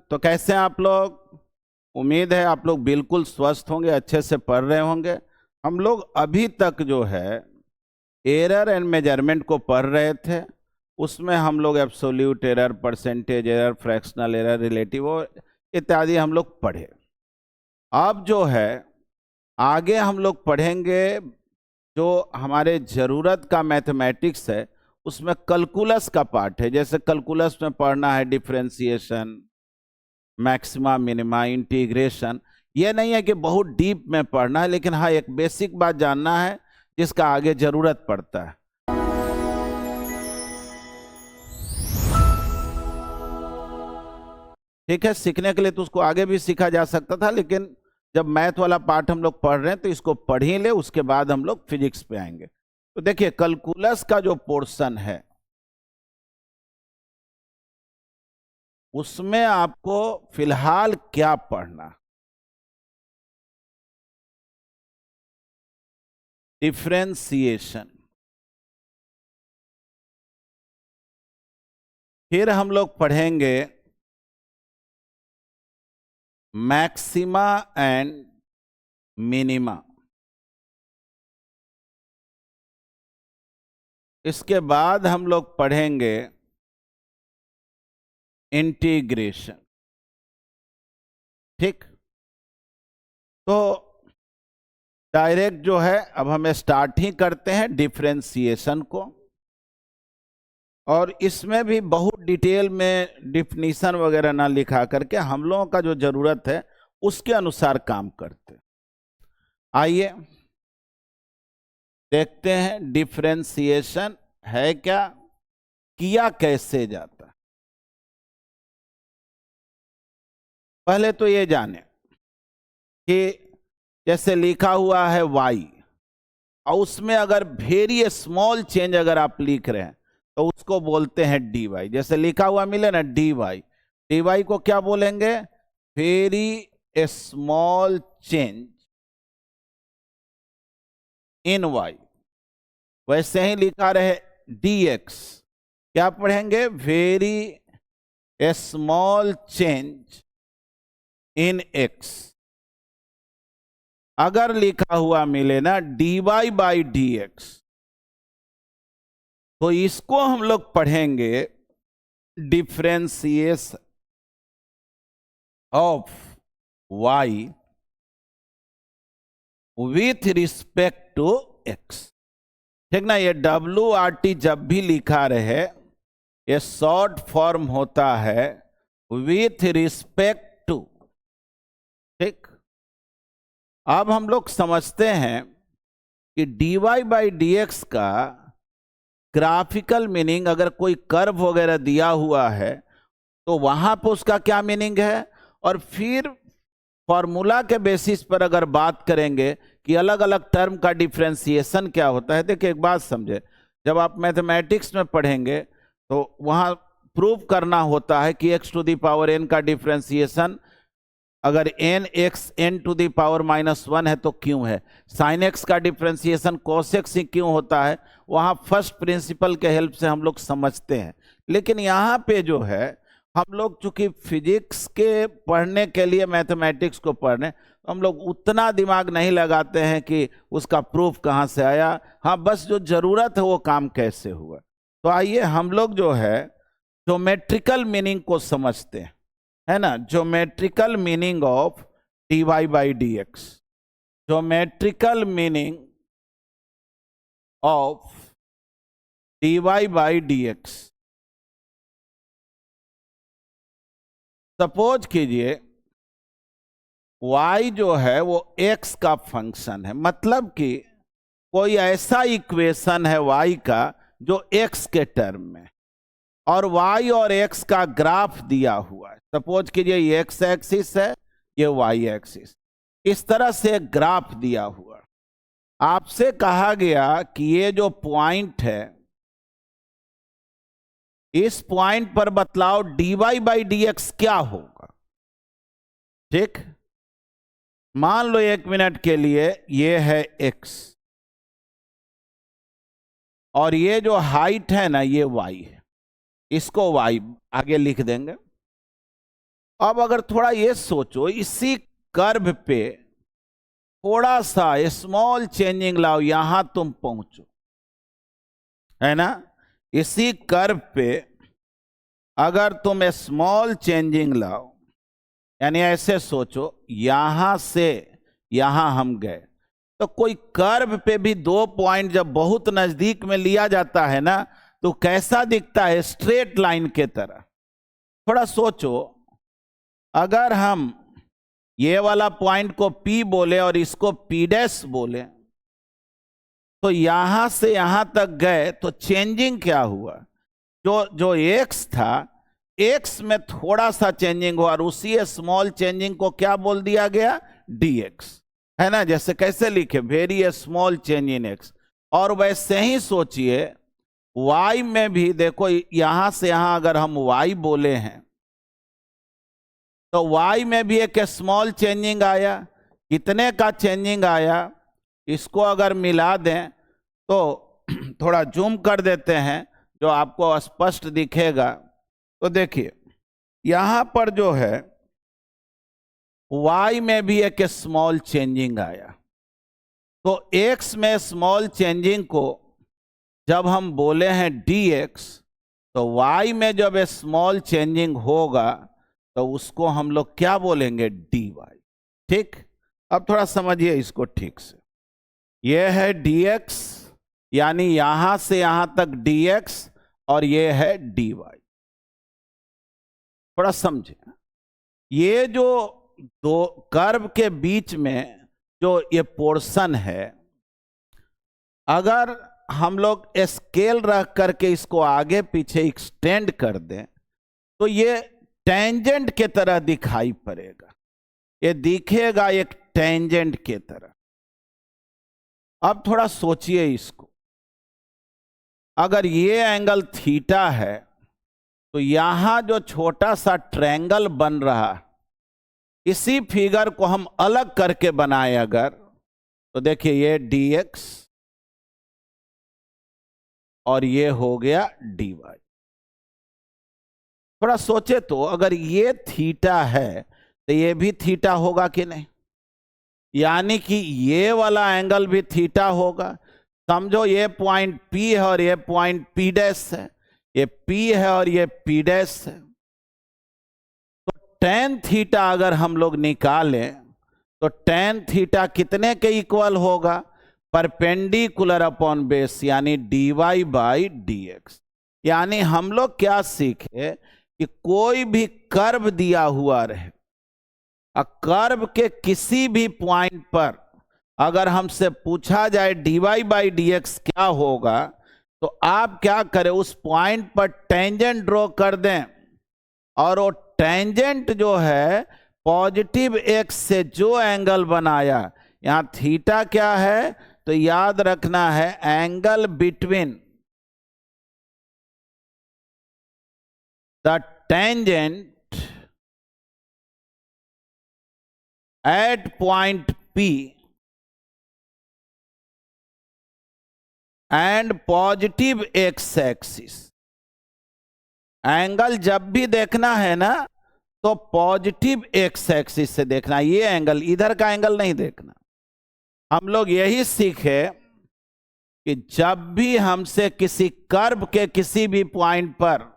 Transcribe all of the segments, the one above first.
तो कैसे हैं आप लोग? उम्मीद है आप लोग बिल्कुल स्वस्थ होंगे, अच्छे से पढ़ रहे होंगे। हम लोग अभी तक जो है एरर एंड मेजरमेंट को पढ़ रहे थे। उसमें हम लोग absolute error, percentage error, fractional error, relative इत्यादि हम लोग पढ़े। अब जो है आगे हम लोग पढ़ेंगे जो हमारे ज़रूरत का मैथमेटिक्स है, उसमें कैलकुलस का पार्ट है। जैसे कैलकुलस में पढ़ना है डिफरेंशिएशन, मैक्सिमा, मिनिमा, इंटीग्रेशन। ये नहीं है कि बहुत डीप में पढ़ना है, लेकिन हाँ एक बेसिक बात जानना है जिसका आगे जरूरत पड़ता है। ठीक है, सीखने के लिए तो उसको आगे भी सीखा जा सकता था, लेकिन जब मैथ वाला पार्ट हम लोग पढ़ रहे हैं तो इसको पढ़ ही ले, उसके बाद हम लोग फिजिक्स पे आएंगे। तो देखिए कैलकुलस का जो पोर्शन है उसमें आपको फिलहाल क्या पढ़ना? डिफरेंशिएशन। फिर हम लोग पढ़ेंगे मैक्सिमा एंड मिनिमा। इसके बाद हम लोग पढ़ेंगे इंटीग्रेशन। ठीक, तो डायरेक्ट जो है अब हम स्टार्ट ही करते हैं डिफरेंशिएशन को। और इसमें भी बहुत डिटेल में डिफिनीशन वगैरह ना लिखा करके हम लोगों का जो जरूरत है उसके अनुसार काम करते हैं। आइए देखते हैं डिफरेंशिएशन है क्या, किया कैसे जाता है। पहले तो ये जाने कि जैसे लिखा हुआ है y, और उसमें अगर वेरी स्मॉल चेंज अगर आप लिख रहे हैं तो उसको बोलते हैं dy। जैसे लिखा हुआ मिले ना dy, dy को क्या बोलेंगे? Very small change in y। वैसे ही लिखा रहे dx, क्या पढ़ेंगे? Very small change in x। अगर लिखा हुआ मिले ना dy बाई dx, तो इसको हम लोग पढ़ेंगे differentiation of y with respect to x। ठीक ना? ये WRT जब भी लिखा रहे ये शॉर्ट फॉर्म होता है विथ रिस्पेक्ट टू। ठीक, अब हम लोग समझते हैं कि dy बाई dx का ग्राफिकल मीनिंग, अगर कोई कर्व वगैरह दिया हुआ है तो वहां पर उसका क्या मीनिंग है, और फिर फॉर्मूला के बेसिस पर अगर बात करेंगे कि अलग अलग टर्म का डिफरेंशिएशन क्या होता है। देखिए एक बात समझे, जब आप मैथमेटिक्स में पढ़ेंगे तो वहां प्रूव करना होता है कि x to the power n का डिफरेंशिएशन अगर n x n to the power -1 है तो क्यों है, साइन x का डिफरेंशिएशन cos x ही क्यों होता है, वहां फर्स्ट प्रिंसिपल के हेल्प से हम लोग समझते हैं। लेकिन यहाँ पे जो है हम लोग चूंकि फिजिक्स के पढ़ने के लिए मैथमेटिक्स को पढ़ने, हम लोग उतना दिमाग नहीं लगाते हैं कि उसका प्रूफ कहाँ से आया। हाँ, बस जो जरूरत है वो काम कैसे हुआ। तो आइए हम लोग जो है ज्योमेट्रिकल मीनिंग को समझते हैं, है ना? Geometrical meaning of dy by dx। Geometrical meaning of dy by dx। Suppose कीजिए y जो है वो x का फंक्शन है, मतलब कि कोई ऐसा इक्वेशन है y का जो x के टर्म में, और y और x का ग्राफ दिया हुआ है। सपोज कीजिए ये x एक्सिस है, ये y एक्सिस, इस तरह से एक ग्राफ दिया हुआ। आपसे कहा गया कि ये जो पॉइंट है इस पॉइंट पर बतलाओ dy बाई dx क्या होगा। ठीक, मान लो 1 मिनट के लिए ये है x और ये जो हाइट है ना ये y है, इसको y आगे लिख देंगे। अब अगर थोड़ा ये सोचो, इसी कर्व पे थोड़ा सा स्मॉल चेंजिंग लाओ, यहां तुम पहुंचो, है ना। इसी कर्व पे अगर तुम स्मॉल चेंजिंग लाओ, यानी ऐसे सोचो, यहां से यहां हम गए, तो कोई कर्व पे भी 2 पॉइंट जब बहुत नजदीक में लिया जाता है ना, तो कैसा दिखता है? स्ट्रेट लाइन के तरह। थोड़ा सोचो, अगर हम ये वाला पॉइंट को P बोले और इसको P डैश बोले, तो यहां से यहां तक गए तो चेंजिंग क्या हुआ? जो x था, x में थोड़ा सा चेंजिंग हुआ और उसी स्मॉल चेंजिंग को क्या बोल दिया गया? dx, है ना। जैसे कैसे लिखे? Very small change in x। और वैसे ही सोचिए y में भी, देखो यहां से यहां अगर हम y बोले हैं, तो y में भी एक स्मॉल चेंजिंग आया। कितने का चेंजिंग आया? इसको अगर मिला दें तो थोड़ा जूम कर देते हैं, जो आपको स्पष्ट दिखेगा। तो देखिए यहां पर जो है y में भी एक स्मॉल चेंजिंग आया। तो x में स्मॉल चेंजिंग को जब हम बोले हैं dx, तो y में जब स्मॉल चेंजिंग होगा तो उसको हम लोग क्या बोलेंगे? dy। ठीक, अब थोड़ा समझिए इसको ठीक से। यह है dx, यानी यहां से यहां तक dx, और यह है dy। थोड़ा समझे, ये जो दो कर्व के बीच में जो ये पोर्शन है, अगर हम लोग स्केल रख करके इसको आगे पीछे एक्सटेंड कर दें, तो ये टेंजेंट के तरह दिखाई पड़ेगा। ये दिखेगा एक टेंजेंट के तरह। अब थोड़ा सोचिए इसको, अगर ये एंगल थीटा है, तो यहां जो छोटा सा ट्रायंगल बन रहा, इसी फिगर को हम अलग करके बनाए अगर, तो देखिए ये dx और ये हो गया dy। थोड़ा सोचे तो, अगर ये थीटा है तो ये भी थीटा होगा कि नहीं? यानी कि ये वाला एंगल भी थीटा होगा। समझो ये पॉइंट P है और ये पॉइंट P डैश है, ये P है और ये P डैश है। तो tan थीटा अगर हम लोग निकालें, तो tan थीटा कितने के इक्वल होगा? परपेंडिकुलर अपॉन बेस, यानी dy बाई dx। यानी हम लोग क्या सीखे कि कोई भी कर्व दिया हुआ रहे, कर्व के किसी भी पॉइंट पर अगर हमसे पूछा जाए dy बाई dx क्या होगा, तो आप क्या करें? उस पॉइंट पर टेंजेंट ड्रॉ कर दें, और वो टेंजेंट जो है पॉजिटिव x से जो एंगल बनाया, यहां थीटा क्या है? तो याद रखना है angle between the tangent at point P and positive x axis। Angle जब भी देखना है ना, तो पॉजिटिव x एक्सिस से देखना, ये एंगल, इधर का एंगल नहीं देखना। हम लोग यही सीखे कि जब भी हमसे किसी कर्व के किसी भी पॉइंट पर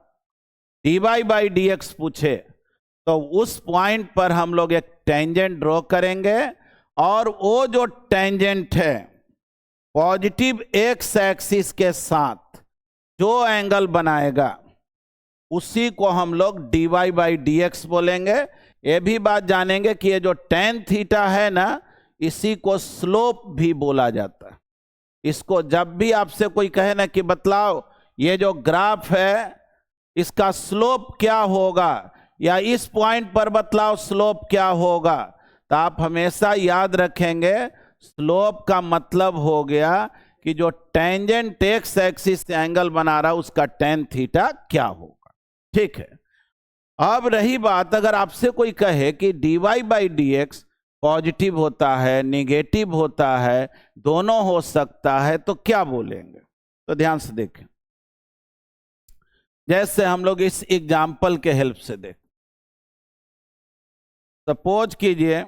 dy बाई dx पूछे, तो उस पॉइंट पर हम लोग एक टेंजेंट ड्रॉ करेंगे, और वो जो टेंजेंट है पॉजिटिव x एक्सिस के साथ जो एंगल बनाएगा, उसी को हम लोग dy बाई dx बोलेंगे। ये भी बात जानेंगे कि ये जो tan थीटा है ना, इसी को स्लोप भी बोला जाता है। इसको जब भी आपसे कोई कहे ना कि बतलाओ ये जो ग्राफ है इसका स्लोप क्या होगा, या इस पॉइंट पर बतलाओ स्लोप क्या होगा, तो आप हमेशा याद रखेंगे स्लोप का मतलब हो गया कि जो टेंजेंट एक्स एक्सिस से एंगल बना रहा उसका tan थीटा क्या होगा। ठीक है, अब रही बात, अगर आपसे कोई कहे कि dy बाई dx पॉजिटिव होता है, निगेटिव होता है, दोनों हो सकता है, तो क्या बोलेंगे? तो ध्यान से देखें, जैसे हम लोग इस एग्जाम्पल के हेल्प से देखें। सपोज कीजिए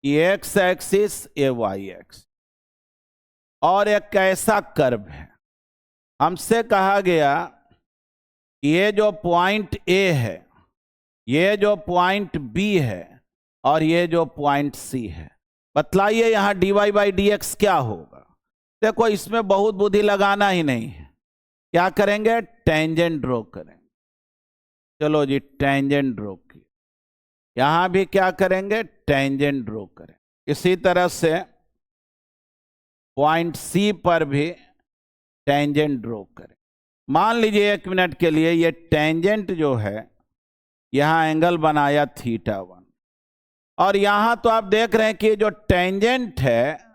कि एक्स एक्सिस ये वाई एक्स और एक ऐसा कर्व है, हमसे कहा गया कि ये जो पॉइंट ए है, ये जो पॉइंट बी है और ये जो पॉइंट सी है, बतलाइए यहां dy बाई डी एक्स क्या होगा। देखो इसमें बहुत बुद्धि लगाना ही नहीं है, क्या करेंगे, टेंजेंट ड्रॉ करेंगे। चलो जी टेंजेंट ड्रॉ की, यहां भी क्या करेंगे, टेंजेंट ड्रॉ करें। इसी तरह से पॉइंट सी पर भी टेंजेंट ड्रॉ करें। मान लीजिए 1 मिनट के लिए ये टेंजेंट जो है यहां एंगल बनाया θ1, और यहां तो आप देख रहे हैं कि जो टेंजेंट है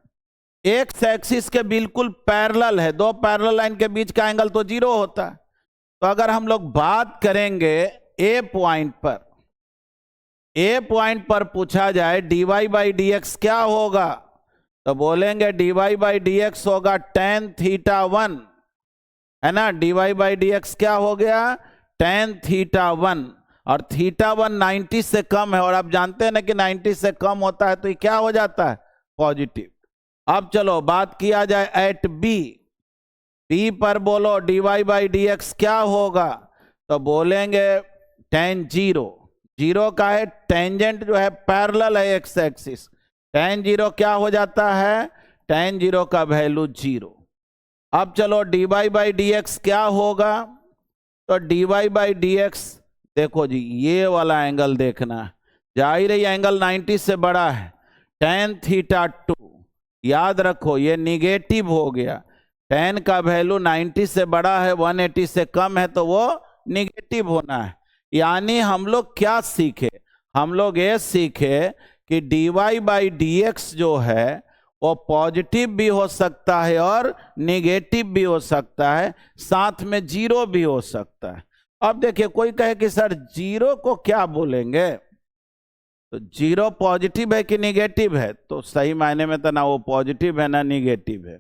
एक्स एक्सिस के बिल्कुल पैरेलल है, दो पैरेलल लाइन के बीच का एंगल तो 0 होता है। तो अगर हम लोग बात करेंगे ए पॉइंट पर पूछा जाए dy बाई डी एक्स क्या होगा, तो बोलेंगे dy बाई डी एक्स होगा tan θ1, है ना। dy बाई डी एक्स क्या हो गया, tan θ1, और θ1 90 से कम है, और आप जानते हैं ना कि 90 से कम होता है तो ये क्या हो जाता है, पॉजिटिव। अब चलो बात किया जाए एट बी पर, बोलो dy बाई डी एक्स क्या होगा, तो बोलेंगे tan 0 का है, टेंजेंट जो है पैरेलल है एक्स एक्सिस, tan 0 क्या हो जाता है, tan 0 का वैल्यू 0। अब चलो dy बाई डी एक्स क्या होगा, तो dy बाई डी एक्स देखो जी ये वाला एंगल देखना है, जाहिर है एंगल 90 से बड़ा है, tan θ2, याद रखो ये निगेटिव हो गया, tan का वैल्यू 90 से बड़ा है, 180 से कम है तो वो निगेटिव होना है। यानी हम लोग क्या सीखे, हम लोग ये सीखे कि dy बाई डी एक्स जो है वो पॉजिटिव भी हो सकता है और निगेटिव भी हो सकता है, साथ में 0 भी हो सकता है। अब देखिए कोई कहे कि सर 0 को क्या बोलेंगे, तो 0 पॉजिटिव है कि निगेटिव है, तो सही मायने में तो ना वो पॉजिटिव है ना निगेटिव है।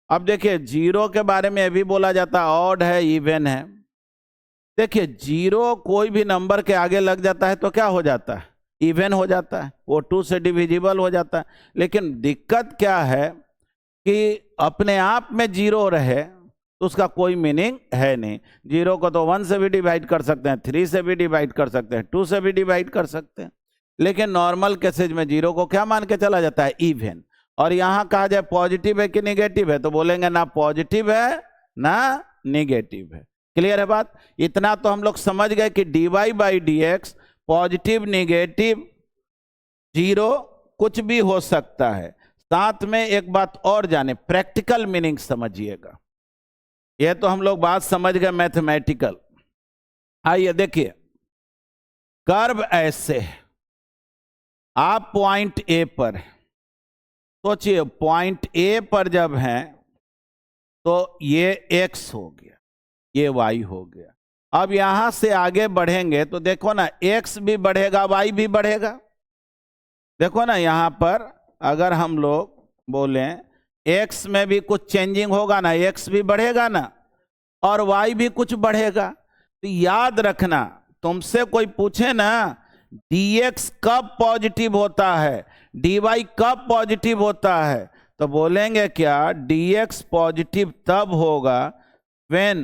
अब देखिए 0 के बारे में भी बोला जाता है ऑड है इवन है। देखिए 0 कोई भी नंबर के आगे लग जाता है तो क्या हो जाता है, इवन हो जाता है, वो 2 से डिविजिबल हो जाता है। लेकिन दिक्कत क्या है कि अपने आप में 0 रहे तो उसका कोई मीनिंग है नहीं। 0 को तो 1 से भी डिवाइड कर सकते हैं, 3 से भी डिवाइड कर सकते हैं, 2 से भी डिवाइड कर सकते हैं, लेकिन नॉर्मल केसेज में 0 को क्या मान के चला जाता है, इवन। और यहां कहा जाए पॉजिटिव है कि निगेटिव है, तो बोलेंगे ना पॉजिटिव है ना निगेटिव है। क्लियर है बात, इतना तो हम लोग समझ गए कि dy by d x positive negative 0 कुछ भी हो सकता है। साथ में एक बात और जाने, प्रैक्टिकल मीनिंग समझिएगा, यह तो हम लोग बात समझ गए मैथमेटिकल। आइए देखिए कर्व ऐसे है, आप पॉइंट ए पर, सोचिए पॉइंट ए पर जब हैं तो ये x हो गया, ये y हो गया। अब यहां से आगे बढ़ेंगे तो देखो ना x भी बढ़ेगा y भी बढ़ेगा। देखो ना यहां पर अगर हम लोग बोलें x में भी कुछ चेंजिंग होगा ना, x भी बढ़ेगा ना और y भी कुछ बढ़ेगा। तो याद रखना, तुमसे कोई पूछे ना dx कब पॉजिटिव होता है, dy कब पॉजिटिव होता है, तो बोलेंगे क्या, dx पॉजिटिव तब होगा when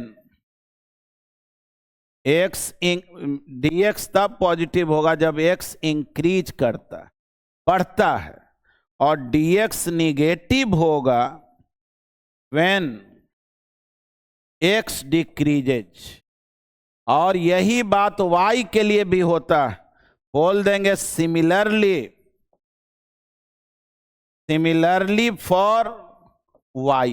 dx तब पॉजिटिव होगा जब x इंक्रीज करता है, बढ़ता है, और dx निगेटिव होगा when x डिक्रीजेज। और यही बात y के लिए भी होता है, बोल देंगे सिमिलरली फॉर y।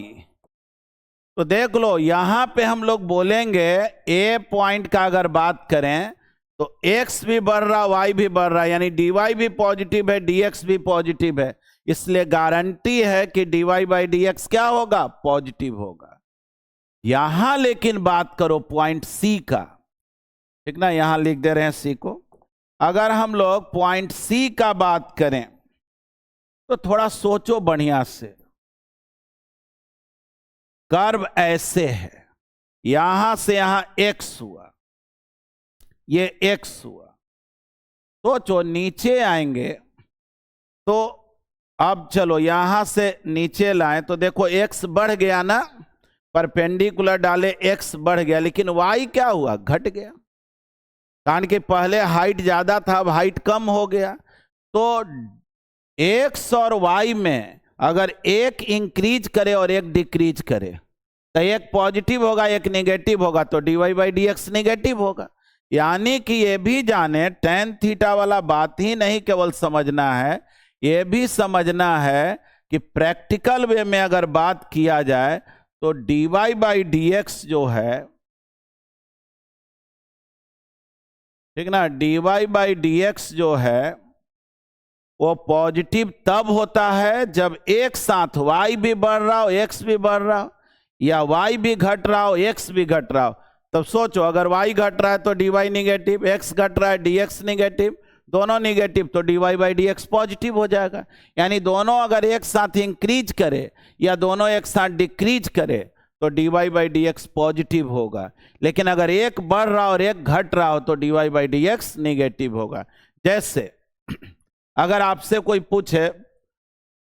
तो देख लो यहां पे हम लोग बोलेंगे ए पॉइंट का अगर बात करें तो x भी बढ़ रहा y भी बढ़ रहा है, यानी dy भी पॉजिटिव है dx भी पॉजिटिव है, इसलिए गारंटी है कि dy बाई डी एक्स क्या होगा, पॉजिटिव होगा। यहां लेकिन बात करो पॉइंट C का, ठीक ना, यहां लिख दे रहे हैं C को। अगर हम लोग पॉइंट C का बात करें तो थोड़ा सोचो बढ़िया से, कर्व ऐसे है, यहां से यहां x हुआ, ये x हुआ, सोचो नीचे आएंगे तो अब चलो यहां से नीचे लाएं तो देखो x बढ़ गया ना, परपेंडिकुलर डाले x बढ़ गया, लेकिन y क्या हुआ, घट गया, कारण कि पहले हाइट ज्यादा था अब हाइट कम हो गया। तो x और y में अगर एक इंक्रीज करे और एक डिक्रीज करे तो एक पॉजिटिव होगा एक नेगेटिव होगा, तो dy/dx नेगेटिव होगा। यानी कि ये भी जाने tan थीटा वाला बात ही नहीं केवल समझना है, ये भी समझना है कि प्रैक्टिकल वे में अगर बात किया जाए तो dy/dx जो है, ठीक ना, dy/dx जो है वो पॉजिटिव तब होता है जब एक साथ y भी बढ़ रहा हो x भी बढ़ रहा हो, या y भी घट रहा हो x भी घट रहा हो। तब सोचो अगर y घट रहा है तो dy निगेटिव, x घट रहा है dx निगेटिव, दोनों निगेटिव तो dy/dx पॉजिटिव हो जाएगा। यानी दोनों अगर एक साथ इंक्रीज करे या दोनों एक साथ डिक्रीज करे तो dy/dx पॉजिटिव होगा, लेकिन अगर एक बढ़ रहा और एक घट रहा हो तो dy/dx निगेटिव होगा। जैसे अगर आपसे कोई पूछे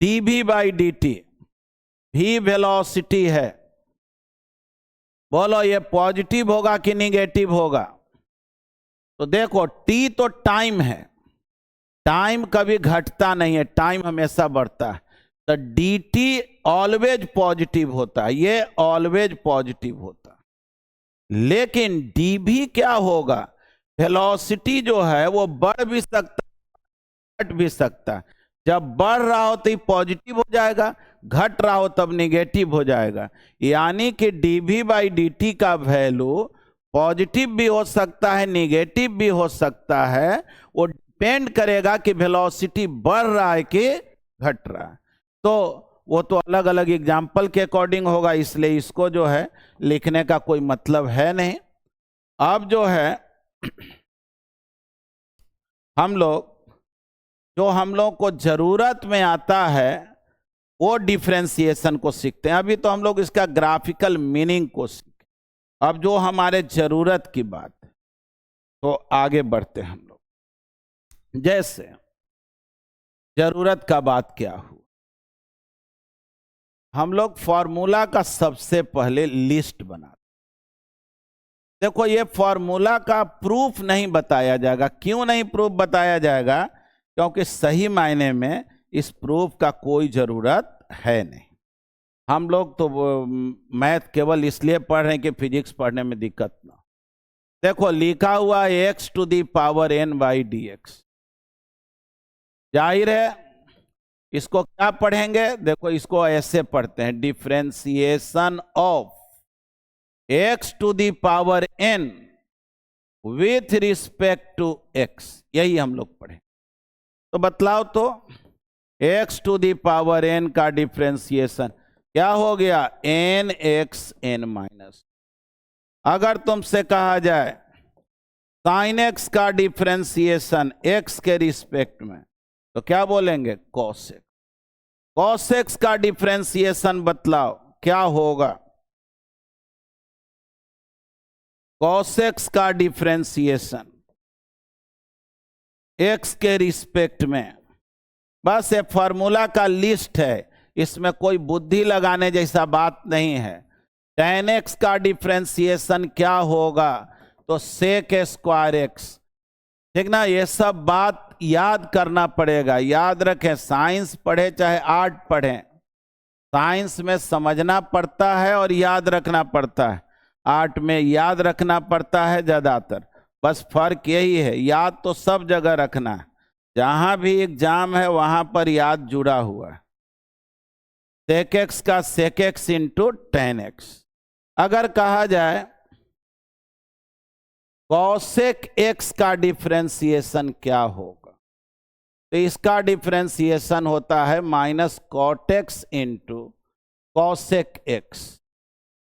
dv/dt, v वेलोसिटी है, बोलो ये पॉजिटिव होगा कि निगेटिव होगा, तो देखो t तो टाइम है, टाइम कभी घटता नहीं है, टाइम हमेशा बढ़ता है, तो dt ऑलवेज पॉजिटिव होता है, ये ऑलवेज पॉजिटिव होता है। लेकिन dv क्या होगा, वेलोसिटी जो है वो बढ़ भी सकता घट भी सकता है। जब बढ़ रहा हो तो पॉजिटिव हो जाएगा, घट रहा हो तब निगेटिव हो जाएगा। यानी कि dv/dt का वैल्यू पॉजिटिव भी हो सकता है निगेटिव भी हो सकता है, वो डिपेंड करेगा कि वेलोसिटी बढ़ रहा है कि घट रहा है। तो वो तो अलग अलग एग्जाम्पल के अकॉर्डिंग होगा, इसलिए इसको जो है लिखने का कोई मतलब है नहीं। अब जो है हम लोग को जरूरत में आता है वो डिफरेंशिएशन को सीखते हैं। अभी तो हम लोग इसका ग्राफिकल मीनिंग को सीखे, अब जो हमारे जरूरत की बात है तो आगे बढ़ते हैं हम लोग। जैसे जरूरत का बात क्या हुआ, हम लोग फॉर्मूला का सबसे पहले लिस्ट बनाते। देखो ये फॉर्मूला का प्रूफ नहीं बताया जाएगा। क्यों नहीं प्रूफ बताया जाएगा, क्योंकि सही मायने में इस प्रूफ का कोई जरूरत है नहीं। हम लोग तो मैथ केवल इसलिए पढ़ रहे हैं कि फिजिक्स पढ़ने में दिक्कत ना। देखो लिखा हुआ x⁴n/dx, जाहिर है इसको क्या पढ़ेंगे, देखो इसको ऐसे पढ़ते हैं, differentiation of x⁴n with respect to x, यही हम लोग पढ़े। तो बतलाओ तो x⁴n का डिफरेंशिएशन क्या हो गया, nxn-। अगर तुमसे कहा जाए sin x का डिफरेंशिएशन x के रिस्पेक्ट में तो क्या बोलेंगे, cos x। cos x का डिफरेंशिएशन बतलाओ क्या होगा, cos x का डिफरेंशिएशन x के रिस्पेक्ट में, बस ये फॉर्मूला का लिस्ट है, इसमें कोई बुद्धि लगाने जैसा बात नहीं है। tan x का डिफरेंशिएशन क्या होगा, तो sec²x, ठीक ना। ये सब बात याद करना पड़ेगा, याद रखें। साइंस पढ़े चाहे आर्ट पढ़ें, साइंस में समझना पड़ता है और याद रखना पड़ता है, आर्ट में याद रखना पड़ता है ज्यादातर। बस फर्क यही है, याद तो सब जगह रखना है, जहां भी एग्जाम है वहां पर याद जुड़ा हुआ है। sec x का sec x into tan x। अगर कहा जाए cosec x का डिफरेंशिएशन क्या होगा, तो इसका डिफरेंशिएशन होता है -cot x into cosec x।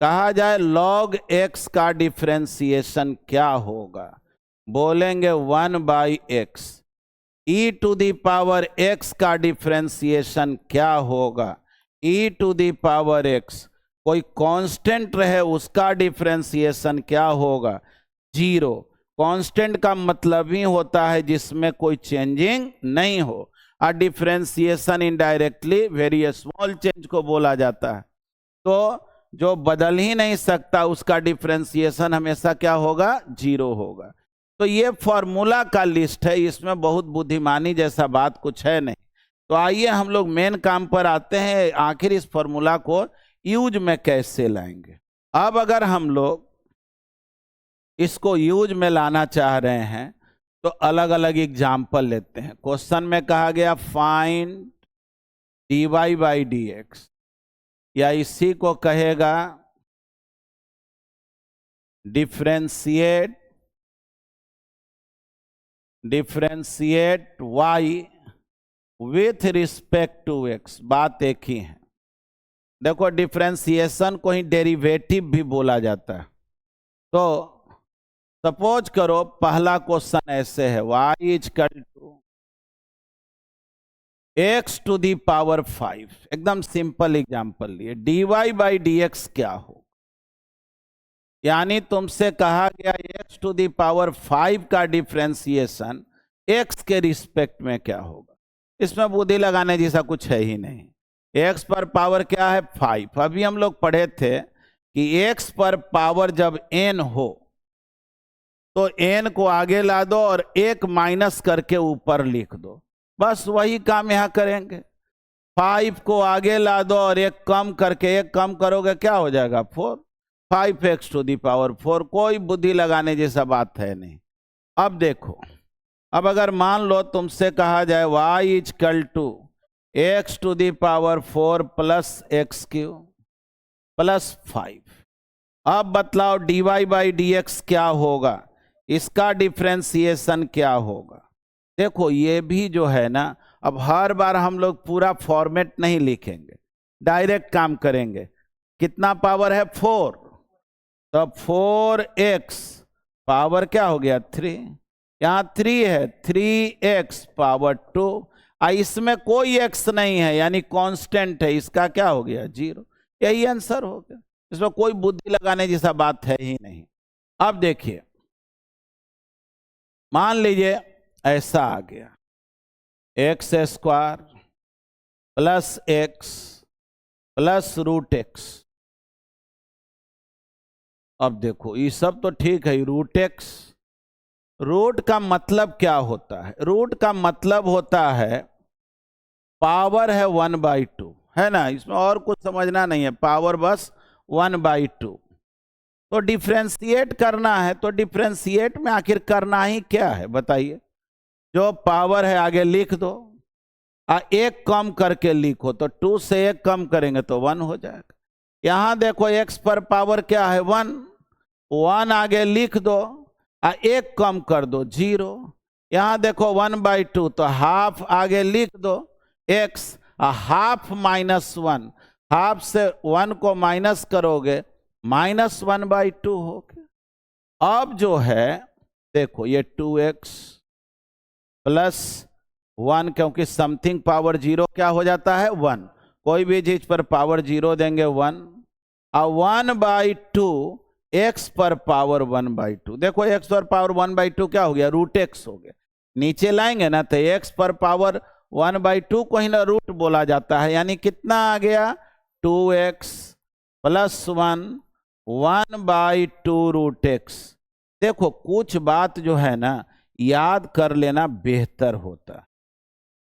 कहा जाए log x का डिफरेंशिएशन क्या होगा, बोलेंगे 1/x। e⁴x का डिफरेंशिएशन क्या होगा, e⁴x। कोई कांस्टेंट रहे उसका डिफरेंशिएशन क्या होगा, 0। कांस्टेंट का मतलब ही होता है जिसमें कोई चेंजिंग नहीं हो। और differentiation indirectly very small change को बोला जाता है। तो जो बदल ही नहीं सकता उसका डिफरेंशिएशन हमेशा क्या होगा? 0 होगा। तो ये फॉर्मूला का लिस्ट है, इसमें बहुत बुद्धिमानी जैसा बात कुछ है नहीं। तो आइए हम लोग मेन काम पर आते हैं, आखिर इस फॉर्मूला को यूज में कैसे लाएंगे। अब अगर हम लोग इसको यूज में लाना चाह रहे हैं तो अलग अलग एग्जाम्पल लेते हैं। क्वेश्चन में कहा गया फाइंड dy बाई dx, या इसी को कहेगा differentiate y with respect to x। बात एक ही है। देखो डिफरेंशिएशन को ही डेरिवेटिव भी बोला जाता है। तो सपोज करो पहला क्वेश्चन ऐसे है, y equal to x to the power 5। एकदम सिंपल एग्जांपल लिए, dy बाई dx क्या हो? यानी तुमसे कहा गया x टू दी पावर 5 का डिफरेंशिएशन x के रिस्पेक्ट में क्या होगा। इसमें बुद्धि लगाने जैसा कुछ है ही नहीं। x पर पावर क्या है? 5। अभी हम लोग पढ़े थे कि x पर पावर जब n हो तो n को आगे ला दो और 1 माइनस करके ऊपर लिख दो। बस वही काम यहां करेंगे। 5 को आगे ला दो और 1 कम करके, 1 कम करोगे क्या हो जाएगा? 4। 5x to the power 4। कोई बुद्धि लगाने जैसा बात है नहीं। अब देखो, अब अगर मान लो तुमसे कहा जाए y equal to x to the power 4 plus x q plus 5। अब बतलाओ dy बाई dx क्या होगा, इसका डिफरेंशिएशन क्या होगा। देखो ये भी जो है ना, अब हर बार हम लोग पूरा फॉर्मेट नहीं लिखेंगे, डायरेक्ट काम करेंगे। कितना पावर है? 4। तो 4x पावर क्या हो गया? 3। यहां 3 है, 3x पावर 2। इसमें कोई x नहीं है यानी कांस्टेंट है, इसका क्या हो गया? 0। यही आंसर हो गया। इसमें कोई बुद्धि लगाने जैसा बात है ही नहीं। अब देखिए, मान लीजिए ऐसा आ गया, x square plus x plus root x. अब देखो ये सब तो ठीक है, रूट एक्स। रूट का मतलब क्या होता है? रूट का मतलब होता है पावर है 1/2, है ना। इसमें और कुछ समझना नहीं है, पावर बस 1/2। तो डिफरेंशिएट करना है, तो डिफरेंशिएट में आखिर करना ही क्या है बताइए। जो पावर है आगे लिख दो, 1 कम करके लिखो, तो 2 से 1 कम करेंगे तो 1 हो जाएगा। यहां देखो x पर पावर क्या है? 1। 1 आगे लिख दो, 1 कम कर दो, 0। यहां देखो 1/2, तो हाफ आगे लिख दो x, हाफ माइनस 1, हाफ से 1 को माइनस करोगे -1/2 हो गया। अब जो है देखो ये 2x प्लस 1, क्योंकि समथिंग पावर 0 क्या हो जाता है? 1। कोई भी चीज पर पावर 0 देंगे 1, और 1/2 x पर पावर 1/2। देखो x पर पावर 1/2 क्या हो गया? रूट x हो गया। नीचे लाएंगे ना तो x पर पावर 1/2 को ही ना रूट बोला जाता है, यानी कितना आ गया? 2x plus 1 1/2 root x। देखो कुछ बात जो है ना याद कर लेना बेहतर होता है।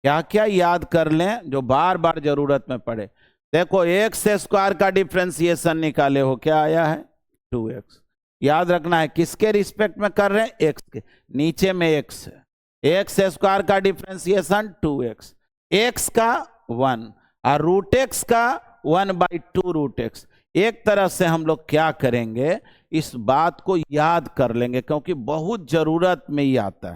क्या क्या याद कर लें जो बार बार जरूरत में पड़े। देखो एक्स स्क्वायर का डिफरेंशिएशन निकाले हो, क्या आया है? 2x। याद रखना है किसके रिस्पेक्ट में कर रहे हैं? x के। नीचे में x है, एक्स स्क्वायर का डिफरेंशिएशन 2x, x का 1 और रूट x का 1/2 रूट x। एक तरह से हम लोग क्या करेंगे, इस बात को याद कर लेंगे, क्योंकि बहुत जरूरत में ही आता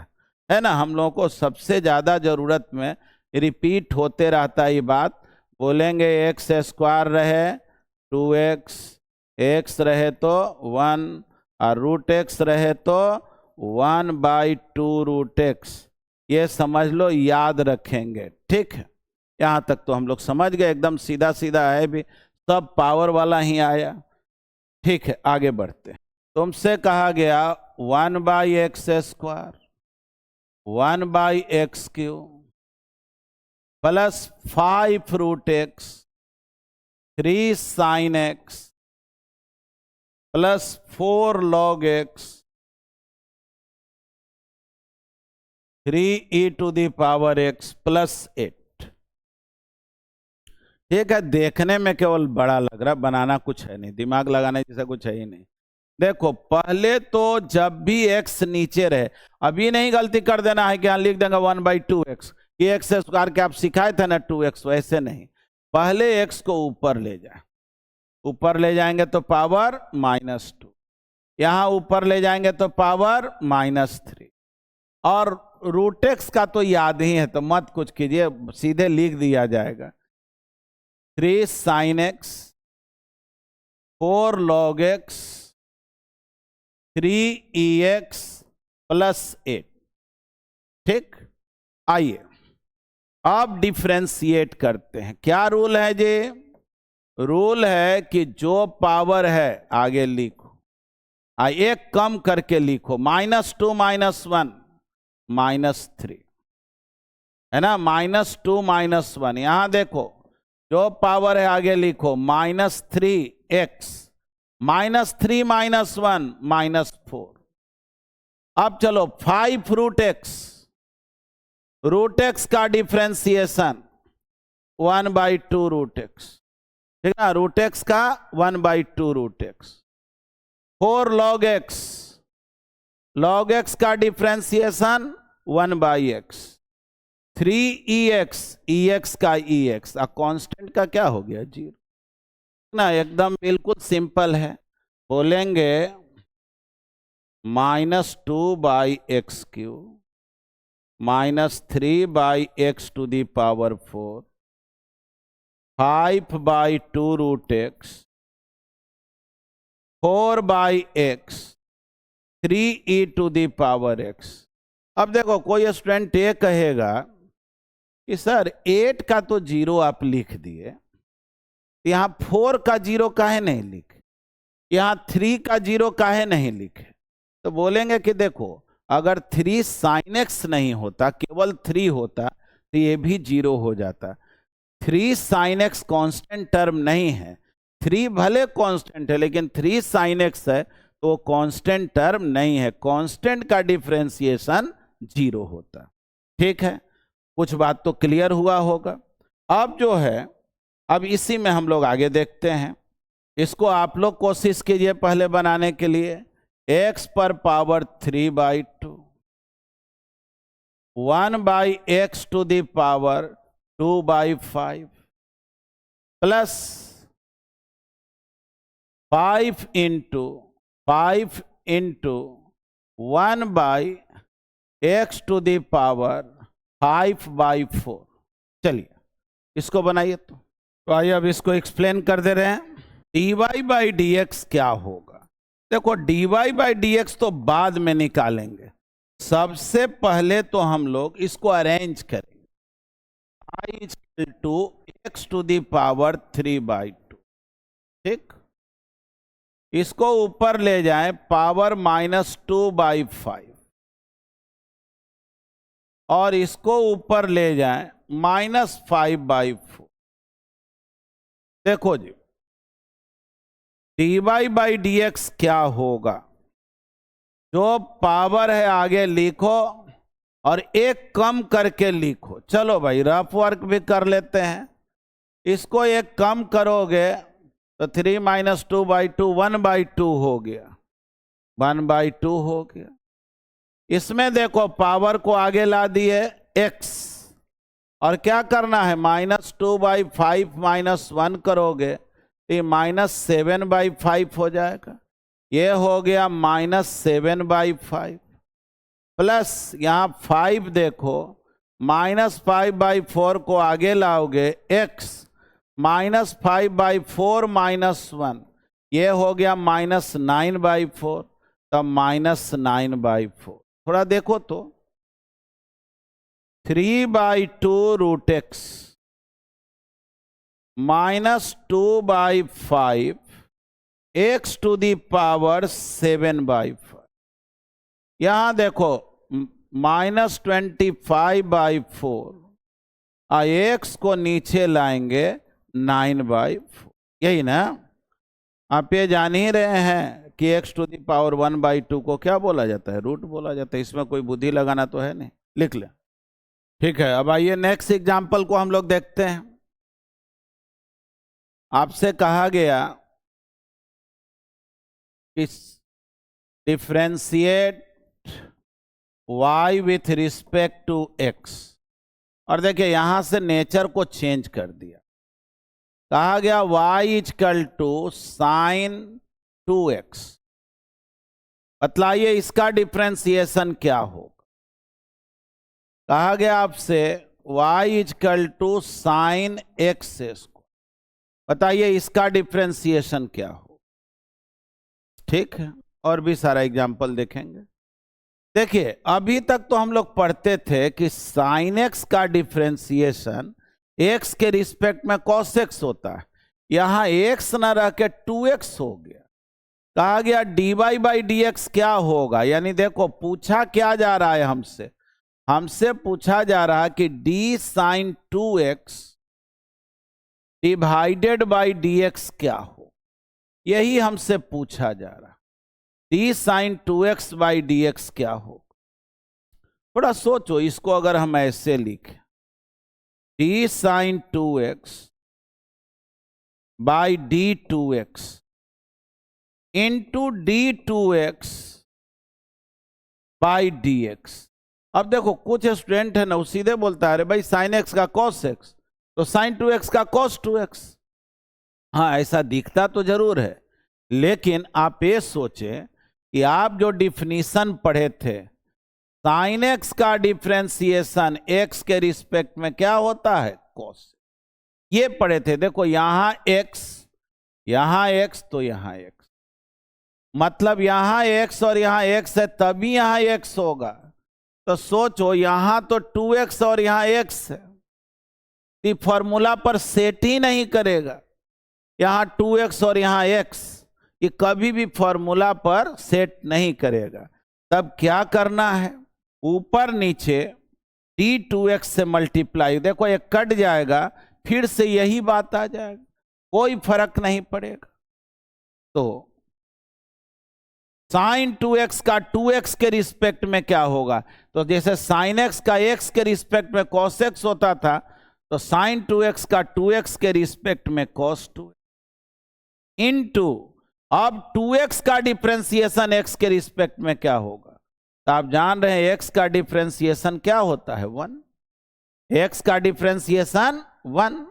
है ना। हम लोगों को सबसे ज्यादा जरूरत में रिपीट होते रहता है ये बात। बोलेंगे एक्स स्क्वायर रहे 2x, x रहे तो 1 और रूट x रहे तो 1/2 रूट x। ये समझ लो, याद रखेंगे, ठीक है। यहां तक तो हम लोग समझ गए, एकदम सीधा सीधा है भी, सब पावर वाला ही आया, ठीक है। आगे बढ़ते हैं। तुमसे कहा गया 1/x² 1/x³ plus 5√x 3 sin x plus 4 log x 3e⁻x plus 8। ठीक है, देखने में केवल बड़ा लग रहा, बनाना कुछ है नहीं, दिमाग लगाने जैसा कुछ है ही नहीं। देखो पहले तो जब भी x नीचे रहे, अभी नहीं गलती कर देना है कि यहाँ लिख देंगे 1/2x, ये x² के आप सिखाए थे ना 2x, वैसे नहीं, पहले x को ऊपर ले जाए, ऊपर ले जाएंगे तो पावर -2, यहां ऊपर ले जाएंगे तो पावर -3, और √x का तो याद ही है तो मत कुछ कीजिए, सीधे लिख दिया जाएगा 3 sin x 4 log x 3ex plus 8। ठीक, आइए अब डिफरेंशिएट करते हैं। क्या रूल है जी? रूल है कि जो पावर है आगे लिखो, एक कम करके लिखो, -2 -1 -3 है ना, -2 -1, यहां देखो जो पावर है आगे लिखो -3x -3 -1 -4। अब चलो 5√x, √x का डिफरेंशिएशन 1/2√x, ठीक है, √x का 1/2√x। 4 log x, log x का डिफरेंशिएशन 1/x। 3ex, ex का ex, कांस्टेंट का क्या हो गया? 0 ना, एकदम बिल्कुल सिंपल है, बोलेंगे -2/x³ -3/x⁴ 5/2√x 4/x 3e⁻x। अब देखो कोई स्टूडेंट ये कहेगा कि सर 8 का तो 0 आप लिख दिए, यहां 4 का 0 काहे नहीं लिखे, यहां 3 का 0 काहे नहीं लिखे? तो बोलेंगे कि देखो अगर 3 sin x नहीं होता, केवल 3 होता तो ये भी 0 हो जाता। 3 sin x कांस्टेंट टर्म नहीं है, 3 भले कांस्टेंट है लेकिन 3 sin x है तो कांस्टेंट टर्म नहीं है, कांस्टेंट का डिफरेंशिएशन 0 होता। ठीक है, कुछ बात तो क्लियर हुआ होगा। अब जो है, अब इसी में हम लोग आगे देखते हैं, इसको आप लोग कोशिश कीजिए पहले बनाने के लिए। x पर पावर 3/2 1/x⁵ 2/5 प्लस 5 × 1/x⁵5/4। चलिए इसको बनाइए। तो आइए अब इसको एक्सप्लेन कर दे रहे हैं। dy/dx क्या होगा? देखो dy/dx तो बाद में निकालेंगे, सबसे पहले तो हम लोग इसको अरेंज करेंगे। i = x⁵3/2, ठीक, इसको ऊपर ले जाएं पावर -2/5 और इसको ऊपर ले जाएं -5/4। देखो जी dy/dx क्या होगा? जो पावर है आगे लिखो और एक कम करके लिखो। चलो भाई रफ वर्क भी कर लेते हैं, इसको एक कम करोगे तो 3 - 2/2 1/2 हो गया, 1/2 हो गया। इसमें देखो पावर को आगे ला दिए x, और क्या करना है, -2/5 -1 करोगे तो -7/5 हो जाएगा, ये हो गया -7/5 प्लस यहाँ 5 देखो, -5/4 को आगे लाओगे x, -5/4 -1, ये हो गया -9/4, तब -9/4। थोड़ा देखो तो 3/2√x -2/5 x⁵7/5, यहां देखो -25/4, x को नीचे लाएंगे 9/4, यही ना। आप ये जान ही रहे हैं कि x⁻1/2 को क्या बोला जाता है? रूट बोला जाता है। इसमें कोई बुद्धि लगाना तो है नहीं, लिख ले। ठीक है, अब आइए नेक्स्ट एग्जाम्पल को हम लोग देखते हैं। आपसे कहा गया कि differentiate y with respect to x, और देखिए यहां से नेचर को चेंज कर दिया। कहा गया y = sin2x। बतलाइए इसका डिफरेंशिएशन क्या होगा? कहा गया आपसे y = sin x²। बताइए इसका डिफरेंशिएशन क्या हो? ठीक है, और भी सारा एग्जाम्पल देखेंगे। देखिए अभी तक तो हम लोग पढ़ते थे कि sin x का डिफरेंशिएशन x के रिस्पेक्ट में cos x होता है। यहां x न रह के 2x हो गया। कहा गया dy/dx क्या होगा? यानी देखो पूछा क्या जा रहा है हमसे? हमसे पूछा जा रहा है कि d sin 2x /dx क्या हो? यही हमसे पूछा जा रहा है, d sin 2x/dx क्या हो? थोड़ा सोचो, इसको अगर हम ऐसे लिखें, d sin 2x/d2x into d2x/dx। अब देखो कुछ स्टूडेंट है ना, वो सीधे बोलता है अरे भाई sin x का cos x, तो sin 2x का cos 2x। हाँ ऐसा दिखता तो जरूर है, लेकिन आप ये सोचें कि आप जो डिफिनीशन पढ़े थे, sin x का डिफरेंशिएशन x के रिस्पेक्ट में क्या होता है? cos। ये पढ़े थे। देखो यहां x तो यहां x, मतलब यहां x और यहां x है तभी यहां x होगा। तो सोचो यहां तो 2x और यहां x है, ये फॉर्मूला पर सेट ही नहीं करेगा। यहां 2x और यहां x, ये कभी भी फॉर्मूला पर सेट नहीं करेगा। तब क्या करना है? ऊपर नीचे d2x से मल्टीप्लाई, देखो ये कट जाएगा, फिर से यही बात आ जाएगा, कोई फर्क नहीं पड़ेगा। तो sin 2x का 2x के रिस्पेक्ट में क्या होगा? तो जैसे sin x का x के रिस्पेक्ट में cos x होता था, तो sin 2x का 2x के रिस्पेक्ट में cos 2 इंटू अब 2x का डिफरेंशिएशन x के रिस्पेक्ट में क्या होगा? तो आप जान रहे हैं x का डिफरेंशिएशन क्या होता है? 1। x का डिफरेंशिएशन 1,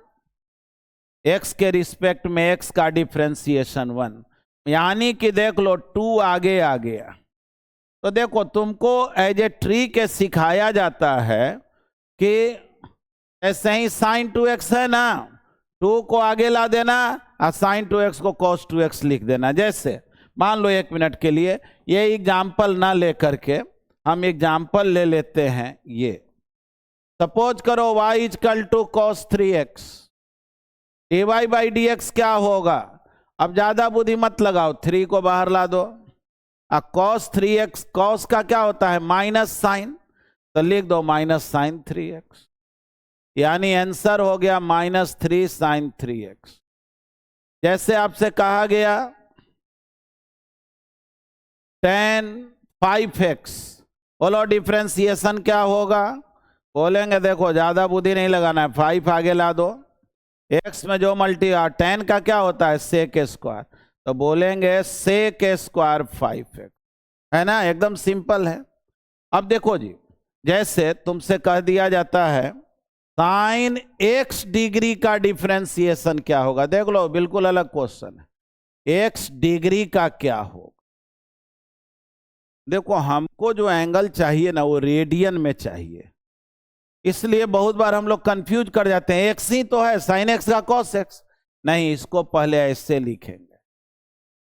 x के रिस्पेक्ट में x का डिफरेंशिएशन 1, यानी कि देख लो 2 आगे आ गया। तो देखो तुमको एज ए ट्री के सिखाया जाता है कि ऐसे ही sin 2x है ना, 2 को आगे ला देना और sin 2x को cos 2x लिख देना। जैसे मान लो 1 मिनट के लिए ये एग्जाम्पल ना लेकर के हम एग्जाम्पल ले लेते हैं। ये सपोज करो y = cos 3x, dy/dx क्या होगा? अब ज्यादा बुद्धि मत लगाओ, 3 को बाहर ला दो। cos 3x, cos का क्या होता है? माइनस साइन, तो लिख दो -sin 3x, यानी आंसर हो गया -3 sin 3x। जैसे आपसे कहा गया tan 5x, बोलो डिफरेंशिएशन क्या होगा? बोलेंगे देखो ज्यादा बुद्धि नहीं लगाना है, 5 आगे ला दो, x में जो tan का क्या होता है? sec², तो बोलेंगे sec² 5x, है ना, एकदम सिंपल है। अब देखो जी, जैसे तुमसे कह दिया जाता है sin x डिग्री का डिफरेंशिएशन क्या होगा? देख लो बिल्कुल अलग क्वेश्चन है, x डिग्री का क्या होगा? देखो हमको जो एंगल चाहिए ना वो रेडियन में चाहिए, इसलिए बहुत बार हम लोग कंफ्यूज कर जाते हैं। x ही तो है, sin x का cos x, नहीं, इसको पहले ऐसे लिखेंगे।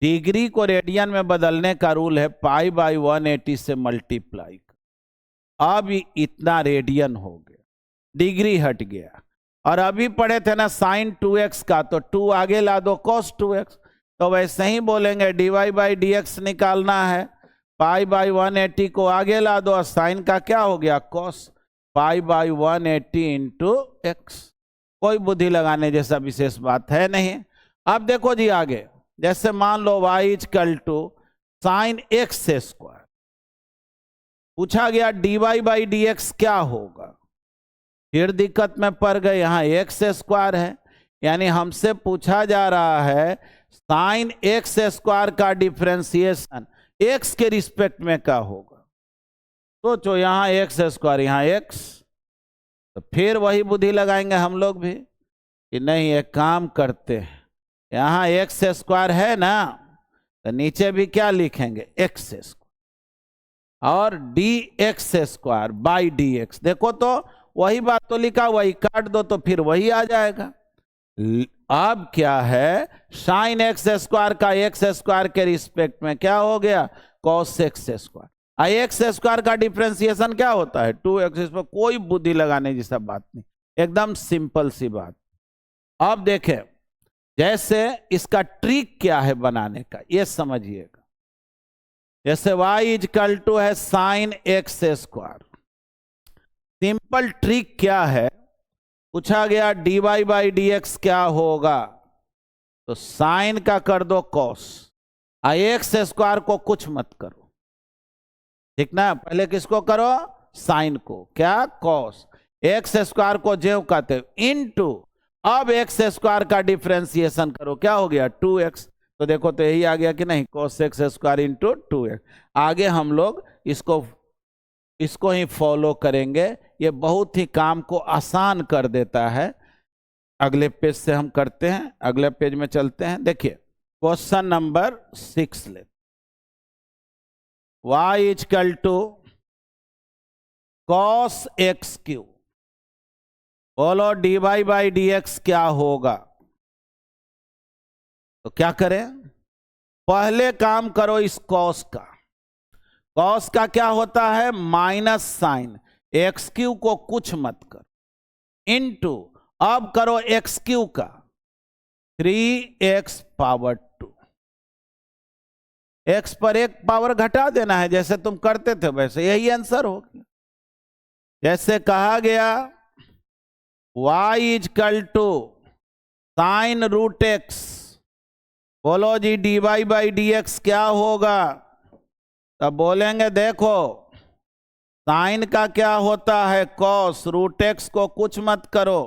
डिग्री को रेडियन में बदलने का रूल है π/180 से मल्टीप्लाई। अब इतना रेडियन हो गया, डिग्री हट गया। और अभी पढ़े थे ना sin 2x का, तो 2 आगे ला दो cos 2x, तो वैसे ही बोलेंगे dy/dx निकालना है पाई बाई 180 को आगे ला दो, साइन का क्या हो गया cos pi by 180 into x. कोई बुद्धि लगाने जैसा विशेष बात है नहीं। अब देखो जी आगे, जैसे मान लो y equal to sine x square, पूछा गया dy बाई डी एक्स क्या होगा। फिर दिक्कत में पड़ गए, यहाँ एक्स स्क्वायर है, यानी हमसे पूछा जा रहा है साइन एक्स स्क्वायर का डिफरेंशिएशन एक्स के रिस्पेक्ट में क्या होगा। सोचो यहाँ एक्स स्क्वायर, यहाँ एक्स, तो फिर वही बुद्धि लगाएंगे हम लोग भी कि नहीं, एक काम करते हैं, यहाँ एक्स स्क्वायर है ना, तो नीचे भी क्या लिखेंगे एक्स स्क्वायर और D x square by d x. देखो तो वही बात तो लिखा, वही काट दो तो फिर वही आ जाएगा। अब क्या है, साइन एक्स स्क्वायर का एक्स स्क्वायर के रिस्पेक्ट में क्या हो गया cos x square. X square का डिफरेंशिएशन क्या होता है 2x। इस पर कोई बुद्धि लगाने जैसा बात नहीं, एकदम सिंपल सी बात। अब देखें जैसे इसका ट्रिक क्या है बनाने का, ये समझिएगा। जैसे y इक्वल टू है sign x square, simple trick क्या है, पूछा गया dy बाई डी एक्स क्या होगा, तो साइन का कर दो कॉस, एक्स स्क्वायर को कुछ मत करो, ठीक ना। पहले किसको करो, साइन को, क्या कॉस, एक्स स्क्वायर को ज्यों कहते इनटू, अब एक्स स्क्वायर का डिफरेंशिएशन करो, क्या हो गया 2x। तो देखो तो यही आ गया कि नहीं, cos x square into 2x। आगे हम लोग इसको ही फॉलो करेंगे, ये बहुत ही काम को आसान कर देता है। अगले पेज से हम करते हैं, अगले पेज में चलते हैं। देखिए क्वेश्चन नंबर 6 ले, y equal to cos x q, बोलो d y by d x क्या होगा। तो क्या करें, पहले काम करो इस कॉस का। कॉस का क्या होता है माइनस साइन, एक्स क्यू को कुछ मत करो, इनटू, अब करो एक्स क्यू का 3x पावर 2, एक्स पर एक पावर घटा देना है, जैसे तुम करते थे वैसे यही आंसर होगा। जैसे कहा गया y equal to sine root x, बोलो जी d y by d x क्या होगा। तब बोलेंगे देखो साइन का क्या होता है कॉस, रूट एक्स को कुछ मत करो।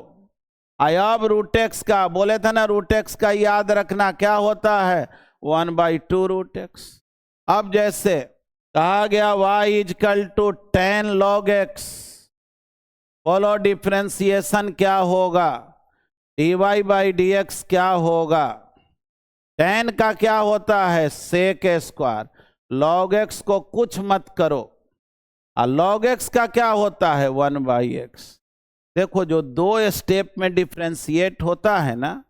अब रूट एक्स का बोले थे ना, रूट एक्स का याद रखना क्या होता है 1/2 रूट एक्स। अब जैसे कहा गया y equal to 10 log x, बोलो डिफरेंशिएशन क्या होगा, d y by d x क्या होगा। 10 का क्या होता है सेक स्क्वायर, log x को कुछ मत करो, और log x का क्या होता है 1/x। देखो जो दो स्टेप में डिफरेंशिएट होता है ना,